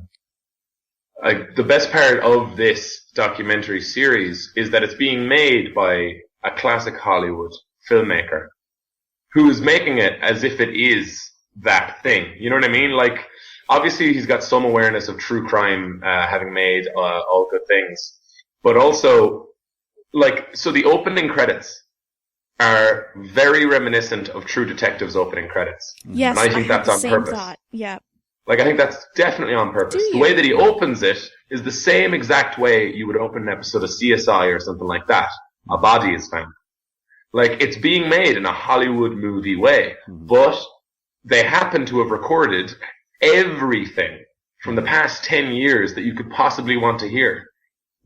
best part of this documentary series is that it's being made by a classic Hollywood filmmaker who is making it as if it is that thing. You know what I mean? Like, obviously he's got some awareness of true crime, having made All Good Things, but also, like, so the opening credits are very reminiscent of True Detective's opening credits. Yes, and I think that's on purpose. Thought. Yeah. Like, I think that's definitely on purpose. The way that he opens it is the same exact way you would open an episode of CSI or something like that. A body is found. Like, it's being made in a Hollywood movie way, but they happen to have recorded everything from the past 10 years that you could possibly want to hear.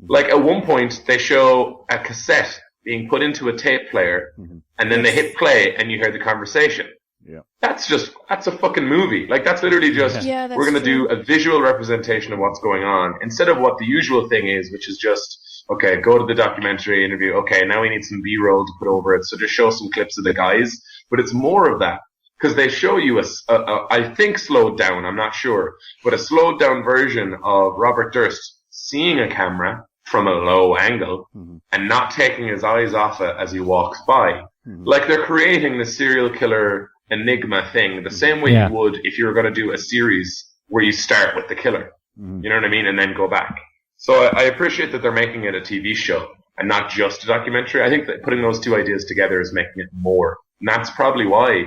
Like, at one point, they show a cassette being put into a tape player, and then they hit play, and you hear the conversation. Yeah. That's a fucking movie. Like, that's literally just, that's we're going to true. do a visual representation of what's going on, instead of what the usual thing is, which is just, okay, go to the documentary interview, okay, now we need some B-roll to put over it, so just show some clips of the guys. But it's more of that. Because they show you I think slowed down, I'm not sure, but a slowed down version of Robert Durst seeing a camera from a low angle and not taking his eyes off it as he walks by. Like, they're creating the serial killer enigma thing the same way you would if you were going to do a series where you start with the killer. You know what I mean? And then go back. So I appreciate that they're making it a TV show and not just a documentary. I think that putting those two ideas together is making it more. And that's probably why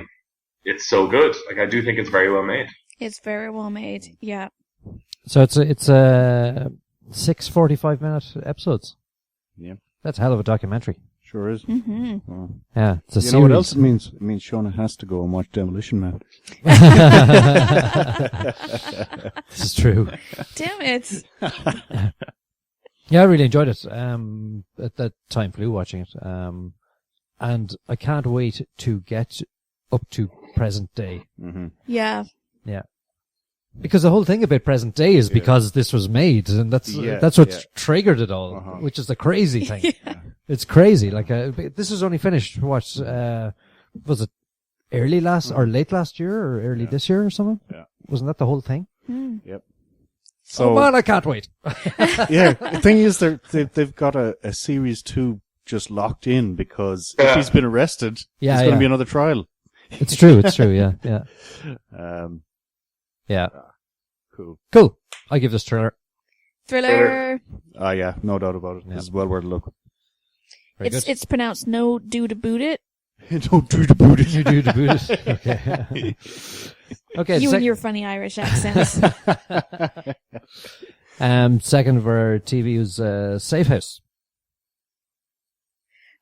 it's so good. Like, I do think it's very well made. It's very well made. Yeah. So it's 6 45-minute episodes. Yeah. That's a hell of a documentary. Sure is. Mm-hmm. Yeah, it's a series. You know what else it means? It means Shona has to go and watch Demolition Man. This is true. Damn it. Yeah, I really enjoyed it. At that time flew watching it. And I can't wait to get up to present day. Yeah. Yeah. Because the whole thing about present day is because this was made, and that's what triggered it all, which is the crazy thing. It's crazy. Like, this was only finished, was it late last year or early this year or something? Yeah. Wasn't that the whole thing? Yep. So, man, I can't wait. Yeah. The thing is, they've got a series 2 just locked in because if he's been arrested, there's going to be another trial. It's true. Yeah. Yeah. Cool. I give this Thriller. Yeah, no doubt about it. Yeah. This is well worth a look. It's pronounced no do to boot it. Don't do the boot it. You do the boot it. Okay. Okay. You and your funny Irish accents. Second for TV was SafeHouse.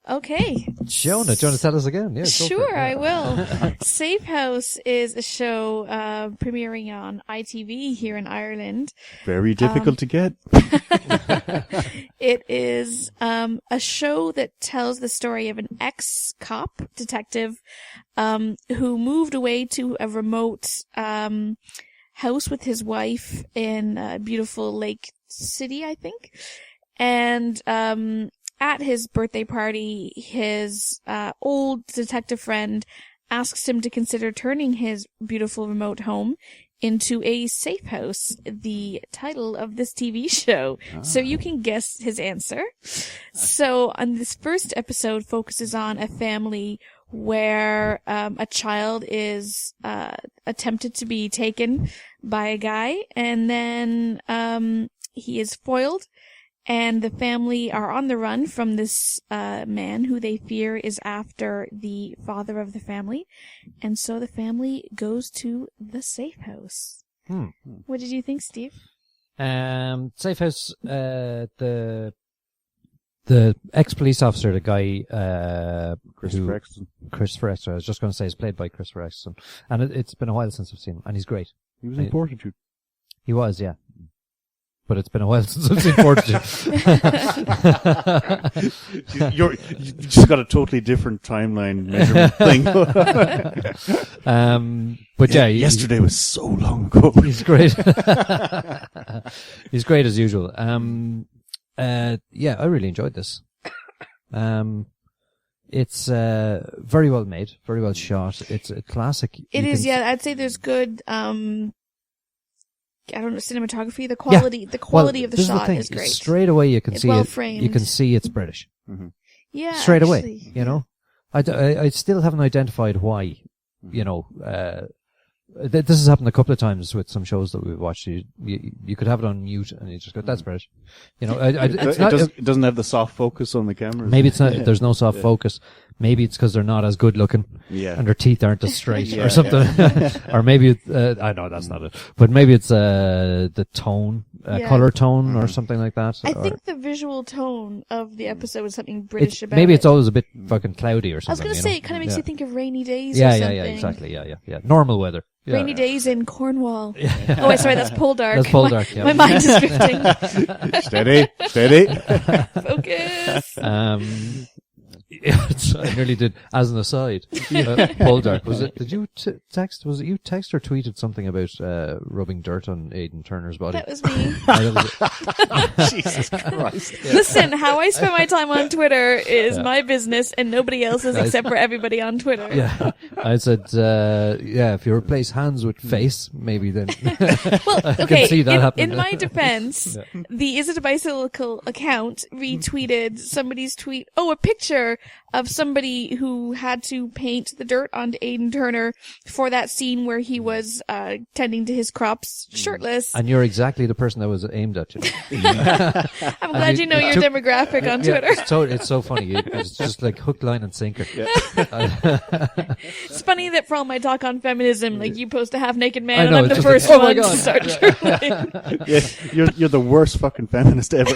Okay. Shona, do you want to tell us again? Yeah, go for Sure, it. I will. Safe House is a show premiering on ITV here in Ireland. Very difficult to get. It is a show that tells the story of an ex-cop detective who moved away to a remote house with his wife in a beautiful Lake City, I think. And at his birthday party, his old detective friend asks him to consider turning his beautiful remote home into a safe house, the title of this TV show. So you can guess his answer. So on this first episode focuses on a family where a child is attempted to be taken by a guy, and then he is foiled. And the family are on the run from this man who they fear is after the father of the family. And so the family goes to the safe house. What did you think, Steve? Safe House, the ex-police officer, the guy, Christopher Eccleston. Christopher Eccleston, I was just going to say, is played by Christopher Eccleston. And it's been a while since I've seen him, and he's great. He was in Fortitude. He was, yeah. But it's been a while since I've seen Fortitude. You just got a totally different timeline measurement thing. But yeah, yesterday was so long ago. He's great. He's great as usual. Yeah, I really enjoyed this. It's very well made, very well shot. It's a classic. It is, yeah. I'd say there's good I don't know, cinematography. The quality of the shot is great. Straight away you can it's see well it. framed. You can see it's British. Mm-hmm. Yeah, straight actually, away. You know, I still haven't identified why. You know, this has happened a couple of times with some shows that we've watched. You could have it on mute and you just go, "That's British." You know, it doesn't have the soft focus on the camera. Maybe it's not. There's no soft focus. Maybe it's because they're not as good looking, and their teeth aren't as straight, or something. Or maybe I know that's not it, but maybe it's the tone, color tone, or something like that. I think the visual tone of the episode is something British about maybe it. it's always a bit fucking cloudy or something. I was going to say it kind of makes you think of rainy days. Yeah, or something. yeah, exactly. Yeah. Normal weather. Yeah. Rainy days in Cornwall. Oh, wait, sorry, that's Poldark. That's Poldark. My mind is drifting. Steady. Focus. I nearly did. As an aside, Poldark, was it? Did you text? Was it you text or tweeted something about rubbing dirt on Aidan Turner's body? That was me. Jesus Christ! Listen, how I spend my time on Twitter is my business and nobody else's except for everybody on Twitter. Yeah, I said, if you replace hands with face, maybe then. Well, I okay. can see that happening. In my defense, the Is It a Bicycle account retweeted somebody's tweet. Oh, a picture of somebody who had to paint the dirt onto Aidan Turner for that scene where he was tending to his crops shirtless. And you're exactly the person that was aimed at you. I'm glad you know your demographic on Twitter. It's so funny. It's just like hook, line, and sinker. Yeah. It's funny that for all my talk on feminism, like you post a half-naked man, and I'm the first one to start trolling. Yeah, you're the worst fucking feminist ever.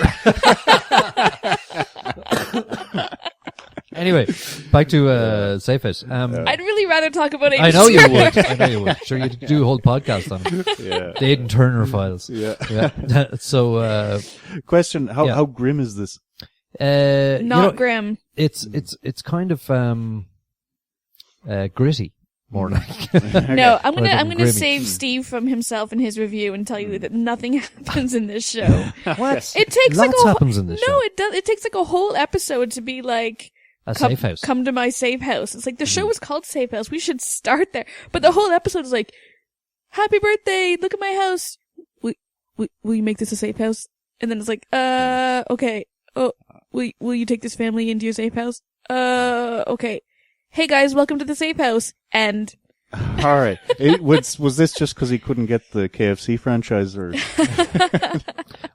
Anyway, back to Safe House. I'd really rather talk about Aidan I know you Turner. would. I know you would. Sure, you'd do a whole podcast on him. Yeah. The Aidan Turner files. Yeah. So, question: How grim is this? Not grim. It's kind of gritty, more like. No, I'm gonna grimy. save Steve from himself in his review and tell you that nothing happens in this show. What? It takes Lots happens in this show. No, it does. It takes like a whole episode to be like. Safe house. Come to my safe house. It's like the show was called Safe House. We should start there. But the whole episode is like, happy birthday. Look at my house. Will you make this a safe house? And then it's like, okay. Oh, will you take this family into your safe house? Okay. Hey guys, welcome to the safe house. And. All right. Was this just because he couldn't get the KFC franchise or?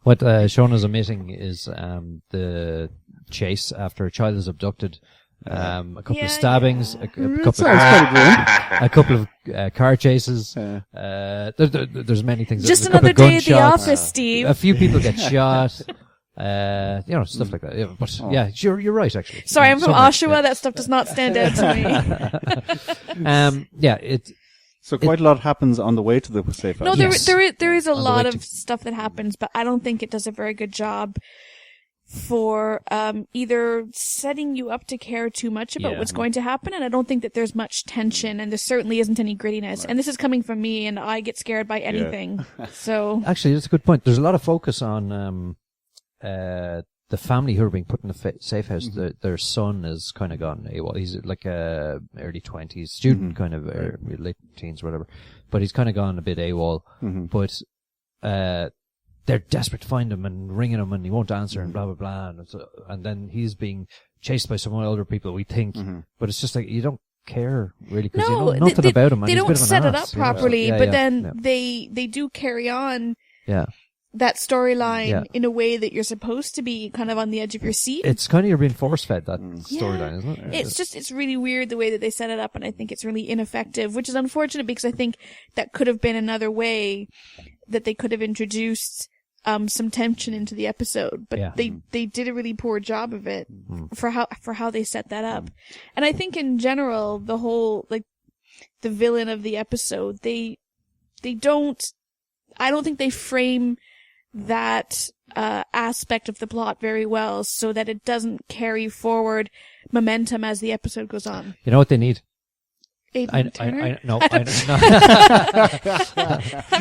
What Shona's omitting is the chase after a child is abducted, a couple of stabbings, a couple of car chases. There's many things. Just There's a couple another of day at the gunshots. office, Steve. A few people get shot. Stuff like that. Yeah, but yeah, you're right actually. Sorry, I'm from Somewhere, Oshawa. That stuff does not stand out to me. So quite a lot happens on the way to the safe house. No, there is a On the lot way of stuff that happens, but I don't think it does a very good job for either setting you up to care too much about what's going to happen, and I don't think that there's much tension, and there certainly isn't any grittiness. Right. And this is coming from me, and I get scared by anything. So actually, that's a good point. There's a lot of focus on the family who are being put in the safe house. Their son is kind of gone AWOL. He's like early 20s student, kind of late teens, whatever. But he's kind of gone a bit AWOL. But they're desperate to find him and ringing him, and he won't answer, and blah blah blah. And then he's being chased by some other people, we think. But it's just like you don't care really because you know nothing about him. And they he's a don't bit of an set it ass, up properly, you know? but then they do carry on. Yeah. That storyline in a way that you're supposed to be kind of on the edge of your seat. It's kind of you're being force-fed that storyline, isn't it? It's really weird the way that they set it up, and I think it's really ineffective, which is unfortunate because I think that could have been another way that they could have introduced some tension into the episode, but they did a really poor job of it for how they set that up. And I think in general, the whole the villain of the episode, I don't think they frame that aspect of the plot very well, so that it doesn't carry forward momentum as the episode goes on. You know what they need? Aidan Turner? No. I'm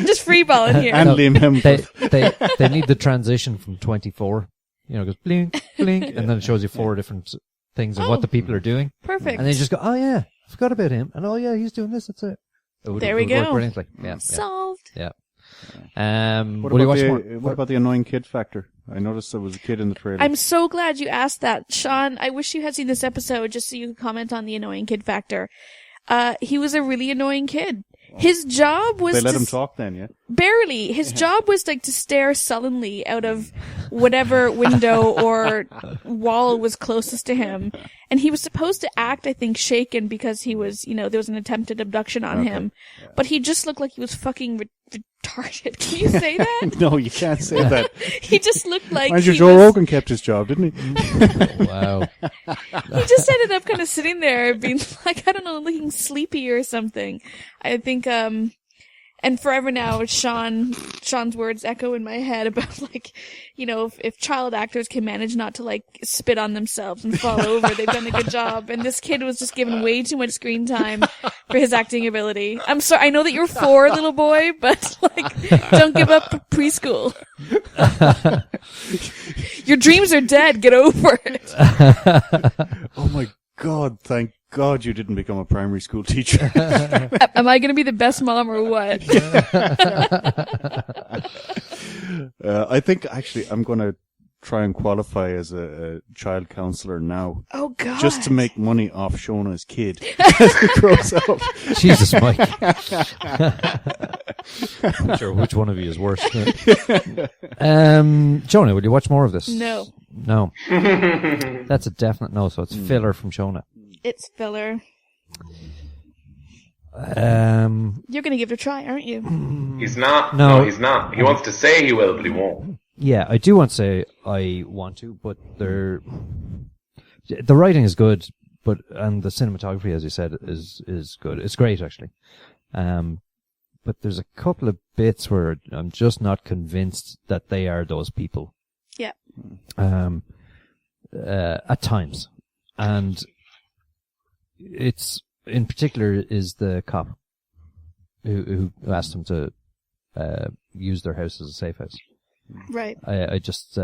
just freeballing here. And Liam Hemsworth. They need the transition from 24. You know, it goes blink, blink, and then it shows you 4 different things of what the people are doing. Perfect. And then you just go, oh yeah, I forgot about him. And oh yeah, he's doing this, that's it. There we go. Brilliantly. Yeah. Solved. Yeah. What about the annoying kid factor? I noticed there was a kid in the trailer. I'm so glad you asked that, Sean. I wish you had seen this episode just so you could comment on the annoying kid factor. He was a really annoying kid. His job was They let him talk then, yeah? Barely. His job was to stare sullenly out of whatever window or wall was closest to him. And he was supposed to act, I think, shaken because he was, there was an attempted abduction on him. Yeah. But he just looked like he was fucking retarded. Can you say that? No, you can't say that. He just looked like Joe Rogan kept his job, didn't he? Wow. He just ended up kind of sitting there being like, I don't know, looking sleepy or something. I think, and forever now, Sean's words echo in my head about if child actors can manage not to spit on themselves and fall over, they've done a good job. And this kid was just given way too much screen time for his acting ability. I'm sorry, I know that you're 4, little boy, but don't give up preschool. Your dreams are dead. Get over it. Oh my God, thank God you didn't become a primary school teacher. Am I going to be the best mom or what? I think actually I'm going to try and qualify as a child counselor now. Oh God! Just to make money off Shona's kid as he grows up. Jesus, Mike. I'm not sure which one of you is worse. Shona, will you watch more of this? No. No. That's a definite no. So it's filler from Shona. It's filler. You're going to give it a try, aren't you? He's not. No, he's not. He wants to say he will, but he won't. Yeah, I do want to say I want to, but the writing is good, and the cinematography, as you said, is good. It's great, actually. But there's a couple of bits where I'm just not convinced that they are those people. Yeah. At times, and it's in particular is the cop who asked him to use their house as a safe house. Right. I just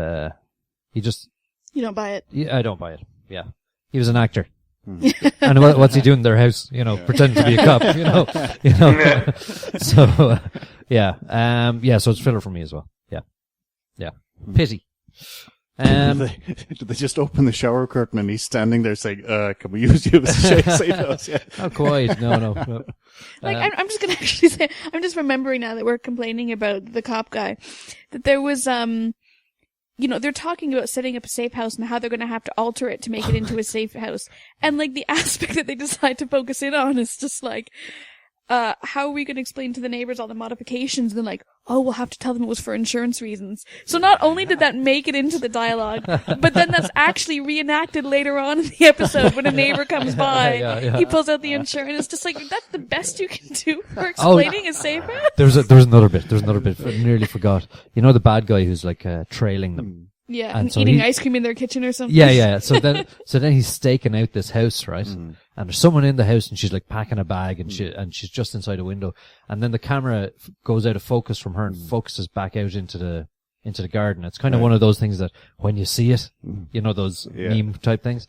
he just. You don't buy it. Yeah, I don't buy it. Yeah, he was an actor. And what's he doing in their house? Pretending to be a cop. So so it's filler for me as well. Yeah. Pity. Did they just open the shower curtain and he's standing there saying, can we use you as a safe house? Yeah. Not quite. No. I'm just going to actually say, I'm just remembering now that we're complaining about the cop guy, that there was, they're talking about setting up a safe house and how they're going to have to alter it to make it into a safe house. And the aspect that they decide to focus in on is just how are we going to explain to the neighbors all the modifications? And they're like, oh, we'll have to tell them it was for insurance reasons. So not only did that make it into the dialogue, but then that's actually reenacted later on in the episode when a neighbor comes by. Yeah. He pulls out the insurance. It's just like, that's the best you can do for explaining a safe house? There's another bit. I nearly forgot. You know the bad guy who's like trailing them. Yeah, And and so eating ice cream in their kitchen or something. Yeah. So then he's staking out this house, right? And there's someone in the house, and she's like packing a bag, and she's just inside a window. And then the camera goes out of focus from her and focuses back out into the garden. It's kind of one of those things that when you see it, you know, those meme type things.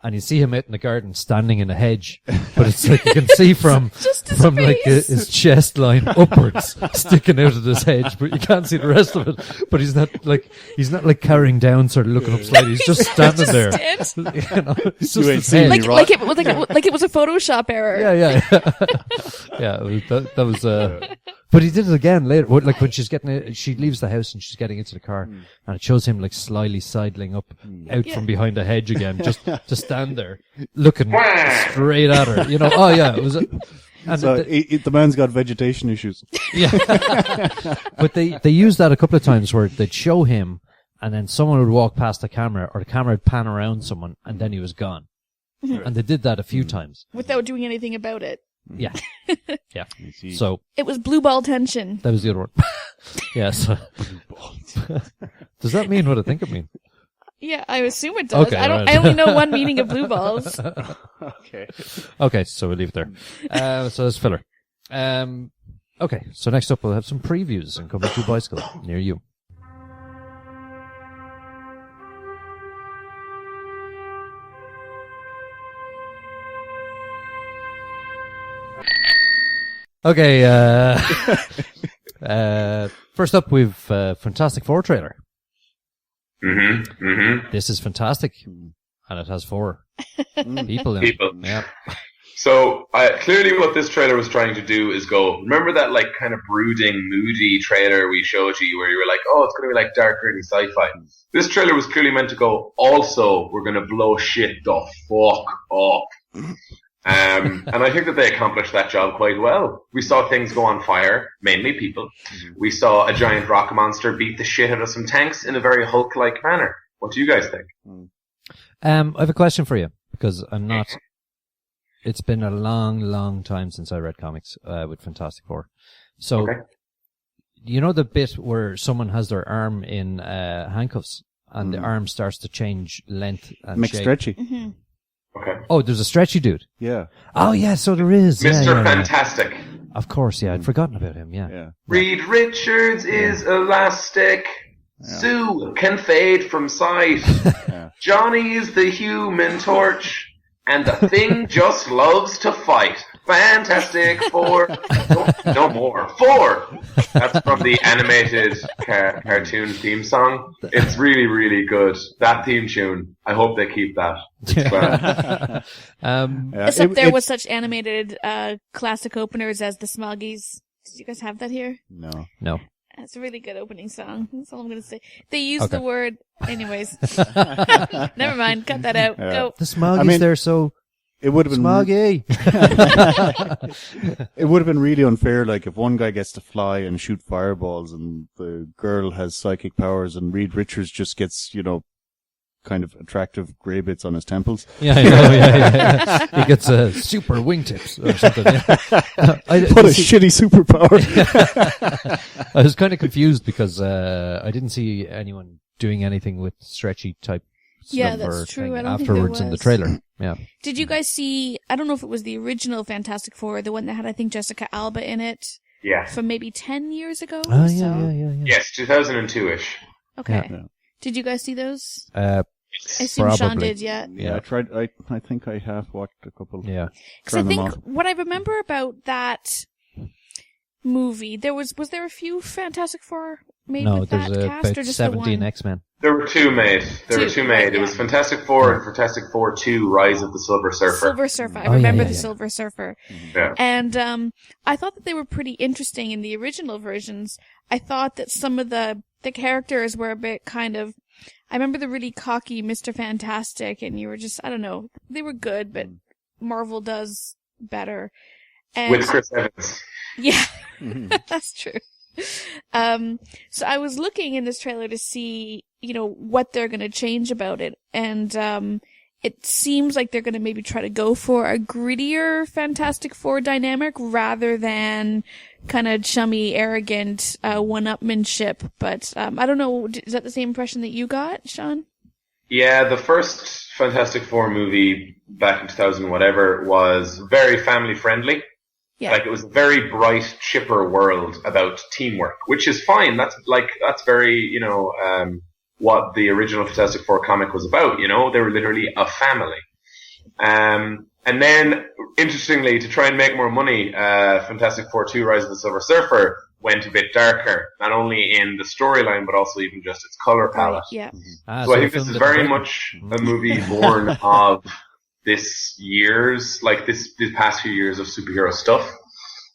And you see him out in the garden standing in a hedge, but it's like you can see from like his chest line upwards sticking out of this hedge, but you can't see the rest of it. But he's not like carrying down, sort of looking up slightly. He's just standing there. You know, it's just his head. Like it was a Photoshop error. Yeah. That was. But he did it again later. Like when she leaves the house and she's getting into the car, and it shows him like slyly sidling up out from behind a hedge again, just to stand there looking straight at her. You know? Oh yeah, it was. And So the man's got vegetation issues. yeah. But they used that a couple of times where they'd show him, and then someone would walk past the camera, or the camera would pan around someone, and then he was gone. And they did that a few times Without doing anything about it. Yeah. So It was blue ball tension. that was the other one. Yes. Does that mean what I think it means? Yeah, I assume it does. Okay, I right. only know one meaning of blue balls. Okay, so we'll leave it there. So that's filler. Okay, so next up we'll have some previews and Coming to Bicycle near you. Okay, first up we've Fantastic Four trailer. This is fantastic, and it has 4 people in it. Yeah. So clearly what this trailer was trying to do is go, remember that like kind of brooding, moody trailer we showed you where you were like, oh, it's going to be like dark, gritty sci-fi. This trailer was clearly meant to go, also, we're going to blow shit the fuck up. And I think that they accomplished that job quite well. We saw things go on fire, mainly people. We saw a giant rock monster beat the shit out of some tanks in a very Hulk-like manner. What do you guys think? I have a question for you, because I'm not... It's been a long, long time since I read comics with Fantastic Four. So, you know the bit where someone has their arm in handcuffs, and the arm starts to change length and Make shape? stretchy. Okay. Oh, there's a stretchy dude. Yeah. Oh, yeah, so there is. Mr. Yeah. Fantastic. Of course, yeah. I'd forgotten about him, yeah. Reed Richards is elastic. Sue can fade from sight. Johnny is the Human Torch. And the Thing just loves to fight. Fantastic Four. No more. 4. That's from the animated cartoon theme song. It's really, really good. That theme tune. I hope they keep that. It's grand. Except there was such animated classic openers as the Smoggies. Did you guys have that here? No. It's a really good opening song. That's all I'm going to say. They use the word... Anyways. Never mind. Cut that out. Go. The Smoggy's there, so... It would have been Smoggy. It would have been really unfair, like if one guy gets to fly and shoot fireballs, and the girl has psychic powers, and Reed Richards just gets, kind of attractive grey bits on his temples. Yeah, I know. Yeah. He gets super wingtips or something. Yeah. What a shitty superpower! I was kind of confused because I didn't see anyone doing anything with stretchy type. Yeah, that's true. I don't afterwards think there in the was. trailer. Yeah. Did you guys see, I don't know if it was the original Fantastic Four, the one that had, I think, Jessica Alba in it? Yeah. From maybe 10 years ago? Oh, or yeah. Yes, 2002-ish. Okay. Yeah. Did you guys see those? I I assume Sean did, yeah. Yeah, I tried. I think I have watched a couple. Yeah. Because I think what I remember about that movie, was there a few Fantastic Four made No, with that there's cast, or about just 17 the one? X-Men. There were 2 made. Right, It was Fantastic Four and Fantastic Four 2, Rise of the Silver Surfer. Silver Surfer. I Oh, remember yeah. the Silver Surfer. Yeah. And I thought that they were pretty interesting in the original versions. I thought that some of the characters were a bit kind of... I remember the really cocky Mr. Fantastic, and you were just... I don't know. They were good, but Marvel does better. And With Chris Evans. yeah, that's true. So I was looking in this trailer to see, what they're going to change about it. And, it seems like they're going to maybe try to go for a grittier Fantastic Four dynamic rather than kind of chummy, arrogant, one-upmanship. But, I don't know, is that the same impression that you got, Sean? Yeah, the first Fantastic Four movie back in 2000 whatever was very family friendly. Yeah. Like, it was a very bright, chipper world about teamwork, which is fine. That's very, what the original Fantastic Four comic was about, They were literally a family. And then, interestingly, to try and make more money, Fantastic Four 2 Rise of the Silver Surfer went a bit darker, not only in the storyline, but also even just its color palette. Yeah. So I think this is very much a movie born of this past few years of superhero stuff.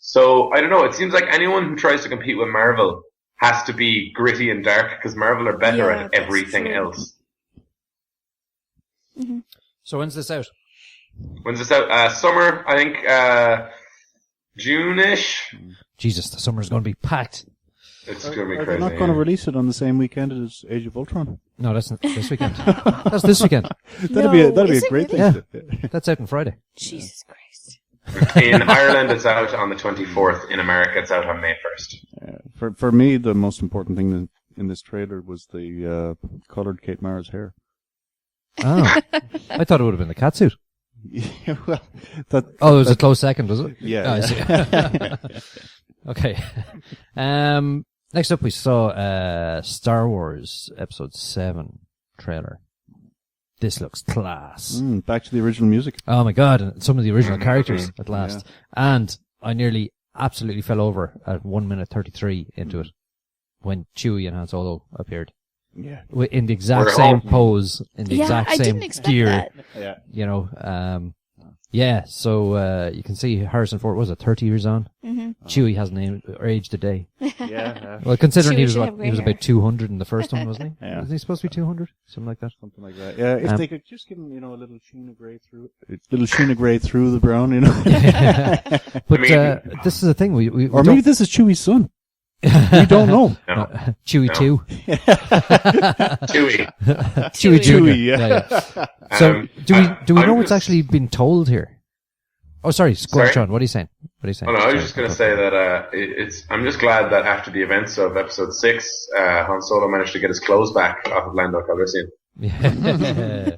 So, I don't know, it seems like anyone who tries to compete with Marvel has to be gritty and dark, because Marvel are better at everything else. Mm-hmm. So when's this out? Summer, I think, June-ish. Jesus, the summer's going to be packed. It's going to be Are crazy. they not going to release it on the same weekend as Age of Ultron? No, that's not this weekend. That's this weekend. That'd be a is it great really? thing. Yeah. That's out on Friday. Jesus Christ. In Ireland, it's out on the 24th. In America, it's out on May 1st. For me, the most important thing in this trailer was the coloured Kate Mara's hair. Oh. I thought it would have been the catsuit. Yeah, well, It was a close second, was it? Yeah. Oh, I see. Okay. Next up, we saw Star Wars Episode 7 trailer. This looks class. Back to the original music. Oh my god, and some of the original characters at last. Yeah. And I nearly absolutely fell over at 1 minute 33 into it when Chewie and Han Solo appeared. Yeah. In the exact same pose, in the exact I same didn't expect gear. that. Yeah. So you can see Harrison Ford, was it 30 years on? Mm-hmm. Chewie hasn't aged a day. Yeah. Well, considering Chewie he was hair. about 200 in the first one, wasn't he? Yeah. Wasn't he supposed to be 200? Something like that. Something like that. Yeah, if they could just give him, a little sheen of grey through through the brown, But this is the thing. We or maybe this is Chewie's son. We don't know. No. Chewie 2. Chewie. Chewie Jr. Chewie, yeah. So do we know I'm what's actually been told here? Oh, sorry, Sorry? Sean. What are you saying? Oh, no, I was just going to say that I'm just glad that after the events of Episode 6, Han Solo managed to get his clothes back off of Lando Calrissian. Yeah.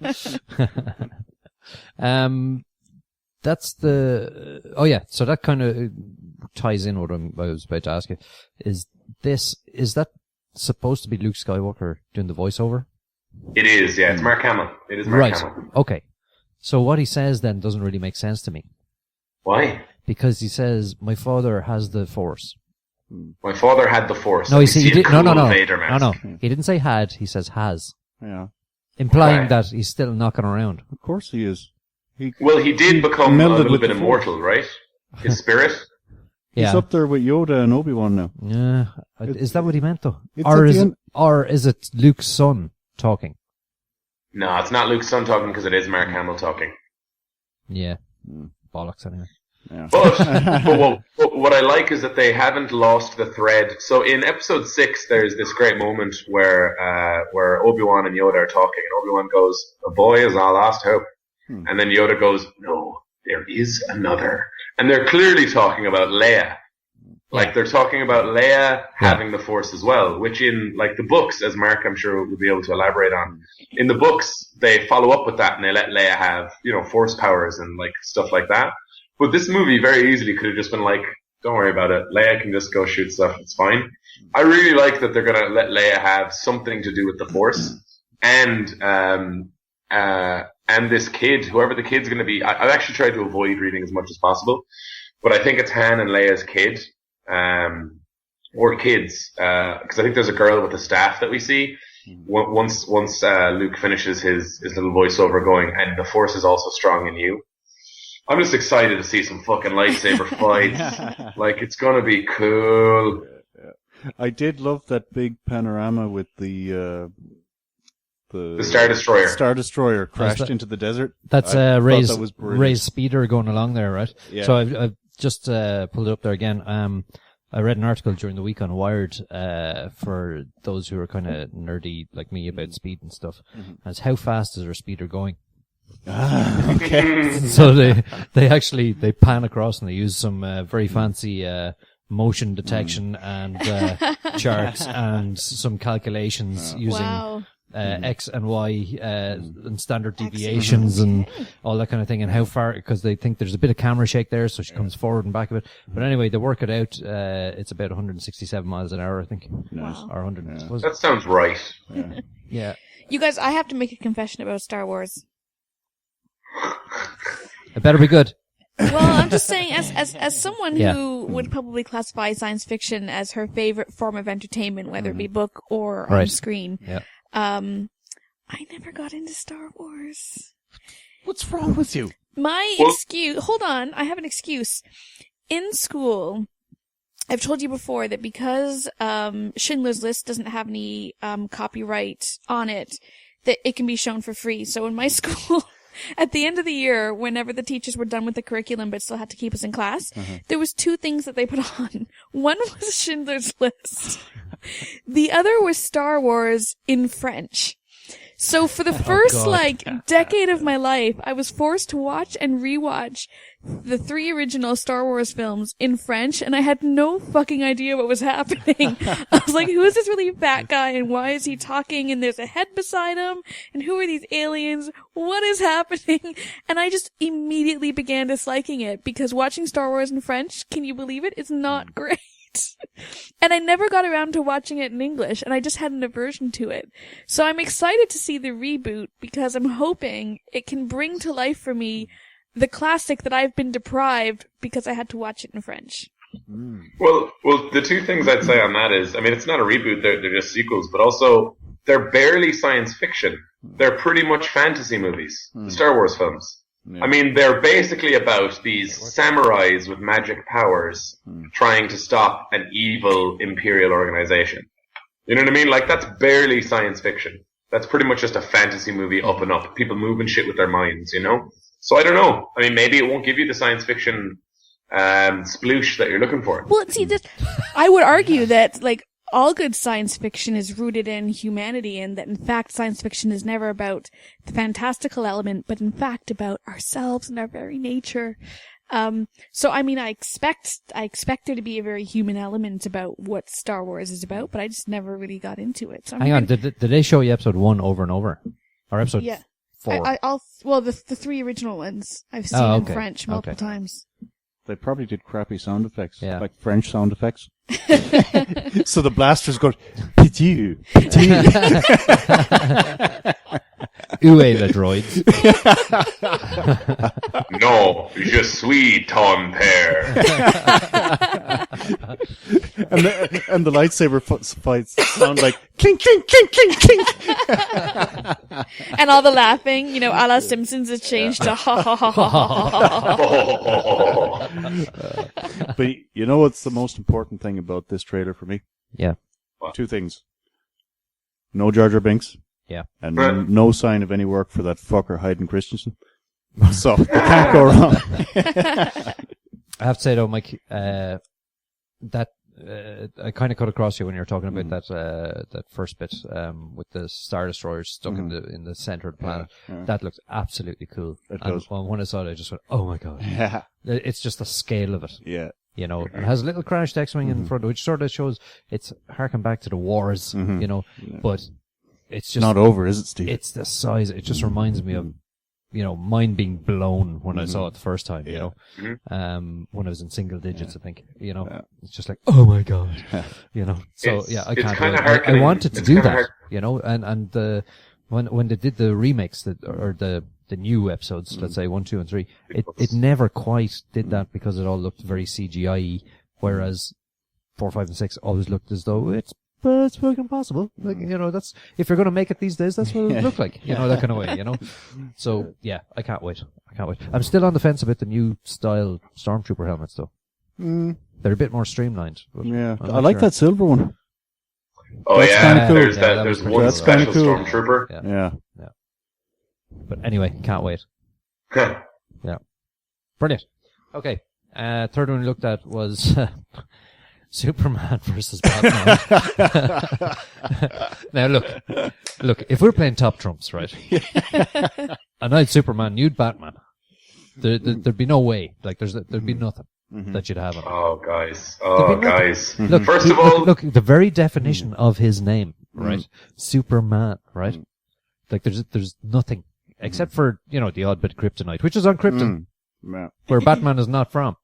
That's the. Oh yeah. So that kind of ties in what I was about to ask you. Is that supposed to be Luke Skywalker doing the voiceover? It is, yeah. It's Mark Hamill. It is Mark Hamill. Okay. So what he says then doesn't really make sense to me. Why? Because he says, "My father has the Force." My father had the Force. No, he did. No. Vader mask. No. He didn't say had. He says has, Yeah. implying Right. that he's still knocking around. Of course he is. He did become a melded little with bit the immortal, right? His spirit. He's Yeah. up there with Yoda and Obi-Wan now. Yeah. Is that what he meant though? It's at the end. Or is it Luke's son talking? No, it's not Luke's son talking because it is Mark Hamill talking. Yeah. Bollocks anyway. Yeah. But what I like is that they haven't lost the thread. So in Episode 6, there's this great moment where Obi-Wan and Yoda are talking, and Obi-Wan goes, "The boy is our last hope," and then Yoda goes, "No, there is another," and they're clearly talking about Leia. Like they're talking about Leia having the Force as well, which in like the books, as Mark I'm sure will be able to elaborate on, in the books they follow up with that and they let Leia have Force powers and like stuff like that. But this movie very easily could have just been like, don't worry about it. Leia can just go shoot stuff. It's fine. I really like that they're going to let Leia have something to do with the Force. And this kid, whoever the kid's going to be, I've actually tried to avoid reading as much as possible. But I think it's Han and Leia's kid. Or kids. Because I think there's a girl with a staff that we see. Once Luke finishes his little voiceover going, and the Force is also strong in you. I'm just excited to see some fucking lightsaber fights. Like, it's gonna be cool. I did love that big panorama with the Star Destroyer. Star Destroyer crashed into the desert. That's I thought Ray's that was brilliant. Ray's speeder going along there, right? Yeah. So I've just pulled it up there again. I read an article during the week on Wired for those who are kind of nerdy like me about speed and stuff. As how fast is their speeder going? Okay. So they pan across and they use some very fancy motion detection and charts and some calculations using Wow. X and Y and standard deviations and all that kind of thing, and how far, because they think there's a bit of camera shake there, so she comes forward and back a bit. But anyway, they work it out. It's about 167 miles an hour, I think. Nice. Or 100. Yeah. That sounds right. Yeah. You guys, I have to make a confession about Star Wars. It better be good. Well, I'm just saying, as someone Yeah. who would probably classify science fiction as her favorite form of entertainment, whether it be book or on Right. screen, Yeah. I never got into Star Wars. What's wrong with you? My Well- excuse, hold on, I have an excuse. In school, I've told you before that because Schindler's List doesn't have any copyright on it, that it can be shown for free. So in my school, at the end of the year, whenever the teachers were done with the curriculum but still had to keep us in class, there was two things that they put on. One was Schindler's List. The other was Star Wars in French. So for the first, God. decade of my life, I was forced to watch and rewatch the 3 original Star Wars films in French, and I had no fucking idea what was happening. I was like, who is this really fat guy, and why is he talking, and there's a head beside him, and who are these aliens? What is happening? And I just immediately began disliking it, because watching Star Wars in French, can you believe it, is not great. And I never got around to watching it in English, and I just had an aversion to it. So I'm excited to see the reboot, because I'm hoping it can bring to life for me the classic that I've been deprived because I had to watch it in French. Well, the two things I'd say on that is, I mean, it's not a reboot; they're just sequels, but also they're barely science fiction. They're pretty much fantasy movies, the Star Wars films. Yeah. I mean, they're basically about these samurais with magic powers trying to stop an evil imperial organization. You know what I mean? Like, that's barely science fiction. That's pretty much just a fantasy movie up and up. People moving shit with their minds, you know? So I don't know. I mean, maybe it won't give you the science fiction sploosh that you're looking for. Well, see, I would argue that, all good science fiction is rooted in humanity, and that in fact science fiction is never about the fantastical element, but in fact about ourselves and our very nature. So I mean, I expect there to be a very human element about what Star Wars is about, but I just never really got into it. So Hang on, did they show you episode 1 over and over? Or episode Yeah. 4? The 3 original ones I've seen okay. in French multiple times. They probably did crappy sound effects, Yeah. like French sound effects. So the blasters go, "Pitié, pitié." Où est le droid? No, je suis ton père. and the lightsaber fights sound like clink, clink, clink, clink, clink. And all the laughing, a la Simpsons has changed to ha ha ha ha ha ha. But you know what's the most important thing about this trailer for me? Yeah. 2 things. No Jar Jar Binks. Yeah. And no sign of any work for that fucker Hayden Christensen. So, you can't go wrong. I have to say though, Mike, that I kind of cut across you when you were talking about that first bit with the Star Destroyers stuck in the center of the planet. Yeah. That looks absolutely cool. It And does. when I saw it, I just went, "Oh my god!" Yeah. It's just the scale of it. Yeah. You know, it has a little crashed X-wing in front, which sort of shows it's harking back to the wars. You know, but it's just Not over, is it, Steve? It's the size. It just reminds me of, mind being blown when I saw it the first time, you know, when I was in single digits, I think, it's just like, oh my God, so It's I can't, kinda I hearkening- wanted to it's do kinda that, and when they did the remakes or the new episodes, let's say 1, 2, and 3, it never quite did that because it all looked very CGI-y, whereas 4, 5, and 6 always looked as though it's fucking possible. Like, that's, if you're going to make it these days, that's what it would look like, that kind of way, So, yeah, I can't wait. I'm still on the fence about the new style Stormtrooper helmets, though. They're a bit more streamlined. But Yeah. I'm I not like sure. that silver one. Oh That's yeah, kinda cool. there's Yeah, that. that There's was one pretty That's cool. special kinda cool. stormtrooper. Yeah. Yeah. But anyway, can't wait. Brilliant. Okay. Third one we looked at was Superman versus Batman. Now look, if we're playing top trumps, right? And I'd Superman, you'd Batman. There'd be no way. Like, there'd be nothing that you'd have on it. Oh, guys. There'd be Guys. Look, First of all, look, the very definition of his name, right? Superman, right? Like, there's nothing except for, the odd bit of kryptonite, which is on Krypton, Yeah. where Batman is not from,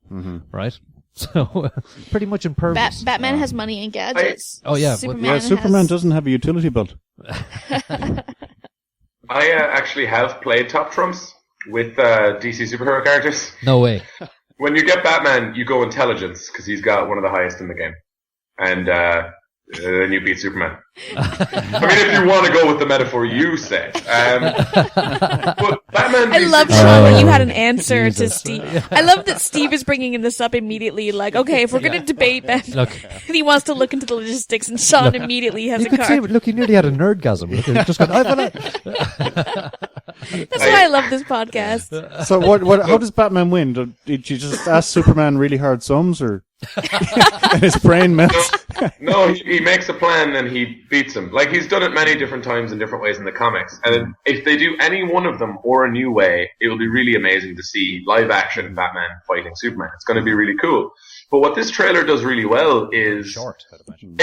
right? So, pretty much impervious. Batman has money and gadgets. Oh, yeah, Superman doesn't have a utility belt. I actually have played Top Trumps with DC superhero characters. No way. When you get Batman, you go intelligence, because he's got one of the highest in the game. And then you beat Superman. I mean, if you want to go with the metaphor you said. But Batman I v love, Superman. Sean, that you had an answer to Jesus. Steve. I love that Steve is bringing this up immediately. Like, okay, if we're going to debate Batman, Look. and he wants to look into the logistics, and Sean immediately has You a could see, card. look, he nearly had a nerdgasm. Look, he just went, That's why I love this podcast. So how does Batman win? Did you just ask Superman really hard sums, or and his brain melts? No, he makes a plan and he beats him. Like, he's done it many different times in different ways in the comics. And if they do any one of them or a new way, it will be really amazing to see live action Batman fighting Superman. It's going to be really cool. But what this trailer does really well is short, I'd imagine.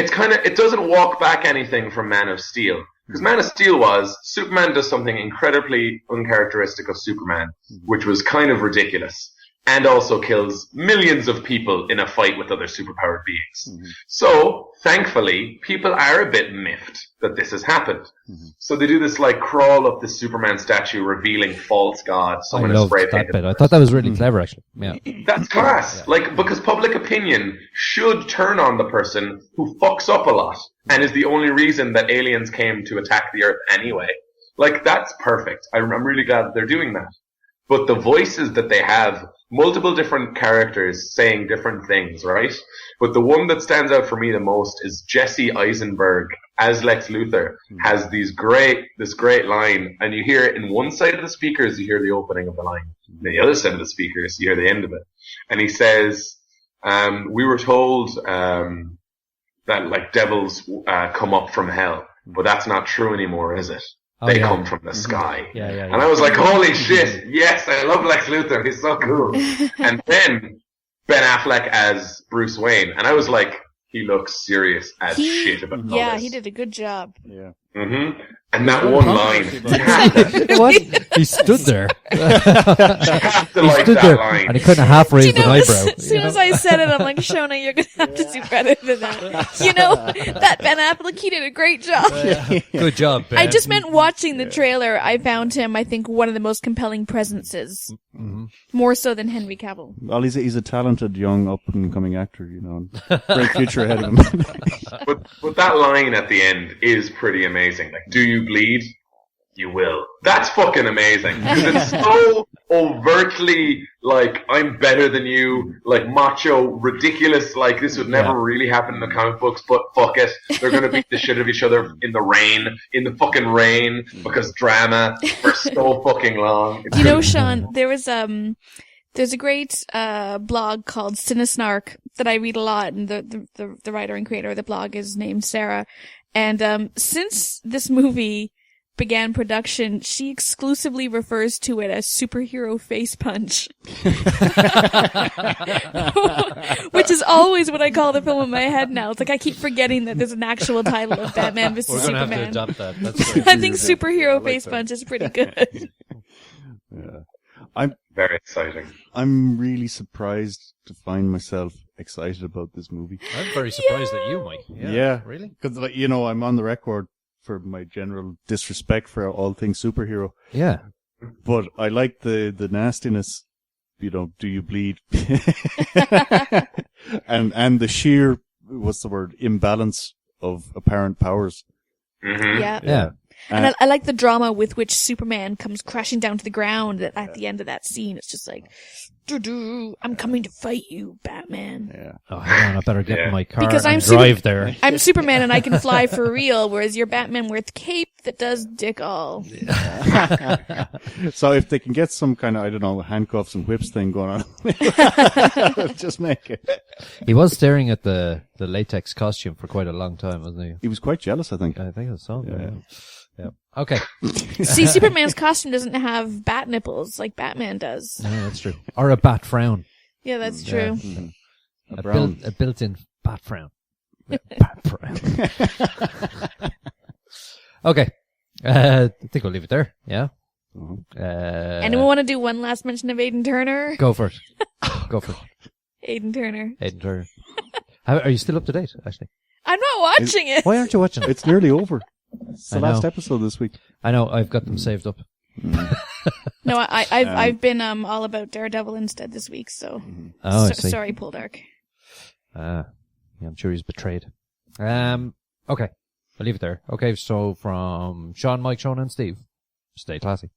it doesn't walk back anything from Man of Steel. Because Man of Steel was, Superman does something incredibly uncharacteristic of Superman, which was kind of ridiculous, and also kills millions of people in a fight with other superpowered beings. So, thankfully, people are a bit miffed that this has happened. So they do this, like, crawl up the Superman statue revealing false god. I Someone has love spray that painted bit. I thought that was really clever, actually. Yeah. That's class. Like, because public opinion should turn on the person who fucks up a lot and is the only reason that aliens came to attack the Earth anyway. Like, that's perfect. I'm really glad that they're doing that. But the voices that they have, multiple different characters saying different things, right? But the one that stands out for me the most is Jesse Eisenberg as Lex Luthor has this great line, and you hear it in one side of the speakers, you hear the opening of the line. And the other side of the speakers, you hear the end of it. And he says, we were told that, like, devils come up from hell, but that's not true anymore, is it? They come from the sky. Yeah. And I was like, holy shit, yes, I love Lex Luthor, he's so cool. And then Ben Affleck as Bruce Wayne, and I was like, he looks serious as shit about all Yeah, this. he did a good job. Yeah. And that one line, you have to, What? He stood there. you have to like Stood that there, line. and he couldn't half raise an eyebrow. As soon as I said it, I'm like, Shona, you're going to have to do better than that. That Ben Affleck, he did a great job. Good job, Ben. I just meant watching the trailer, I found him, I think, one of the most compelling presences. More so than Henry Cavill. Well, he's a talented young up and coming actor, and great future ahead of him. But that line at the end is pretty amazing. Like, do you bleed? You will. That's fucking amazing. Because it's so overtly, like, I'm better than you, like, macho, ridiculous, like, this would never really happen in the comic books, but fuck it. They're gonna beat the shit out of each other in the fucking rain, because drama for so fucking long. Sean, there's a great blog called Cinesnark that I read a lot, and the writer and creator of the blog is named Sarah. And since this movie began production, she exclusively refers to it as superhero face punch. Which is always what I call the film in my head now. It's like I keep forgetting that there's an actual title of Batman vs. We're going to Superman. have to adopt that. That's great. I think superhero face punch is pretty good. Yeah. Very exciting. I'm really surprised to find myself excited about this movie. I'm very surprised that you, Mike. Yeah. Really? Because, I'm on the record for my general disrespect for all things superhero. Yeah. But I like the nastiness, do you bleed? and the sheer, imbalance of apparent powers. Yeah. And I like the drama with which Superman comes crashing down to the ground at the end of that scene. It's just like, doo-doo, I'm coming to fight you, Batman. Yeah. Oh, hang on, I better get in my car Because and I'm drive there. I'm Superman and I can fly for real, whereas you're Batman with cape that does dick all. So if they can get some kind of, I don't know, handcuffs and whips thing going on, just make it. He was staring at the latex costume for quite a long time, wasn't he? He was quite jealous, I think. I think so. Yeah. Yeah. Okay. See, Superman's costume doesn't have bat nipples like Batman does. Yeah, that's true. Or a bat frown. Yeah, that's true. A brown. A built-in bat frown. Bat frown. Okay. I think we'll leave it there. Yeah. Anyone want to do one last mention of Aiden Turner? Go for it. Go for it. Aiden Turner. Aiden Turner. Are you still up to date, actually? I'm not watching it. Why aren't you watching it? It's nearly over. It's the I last know. episode this week. I know, I've got them saved up. No, I've been all about Daredevil instead this week. So, Oh, I see. sorry, Poldark. Yeah, I'm sure he's betrayed. Okay. I'll leave it there. Okay, so from Sean, Mike, Sean, and Steve, stay classy.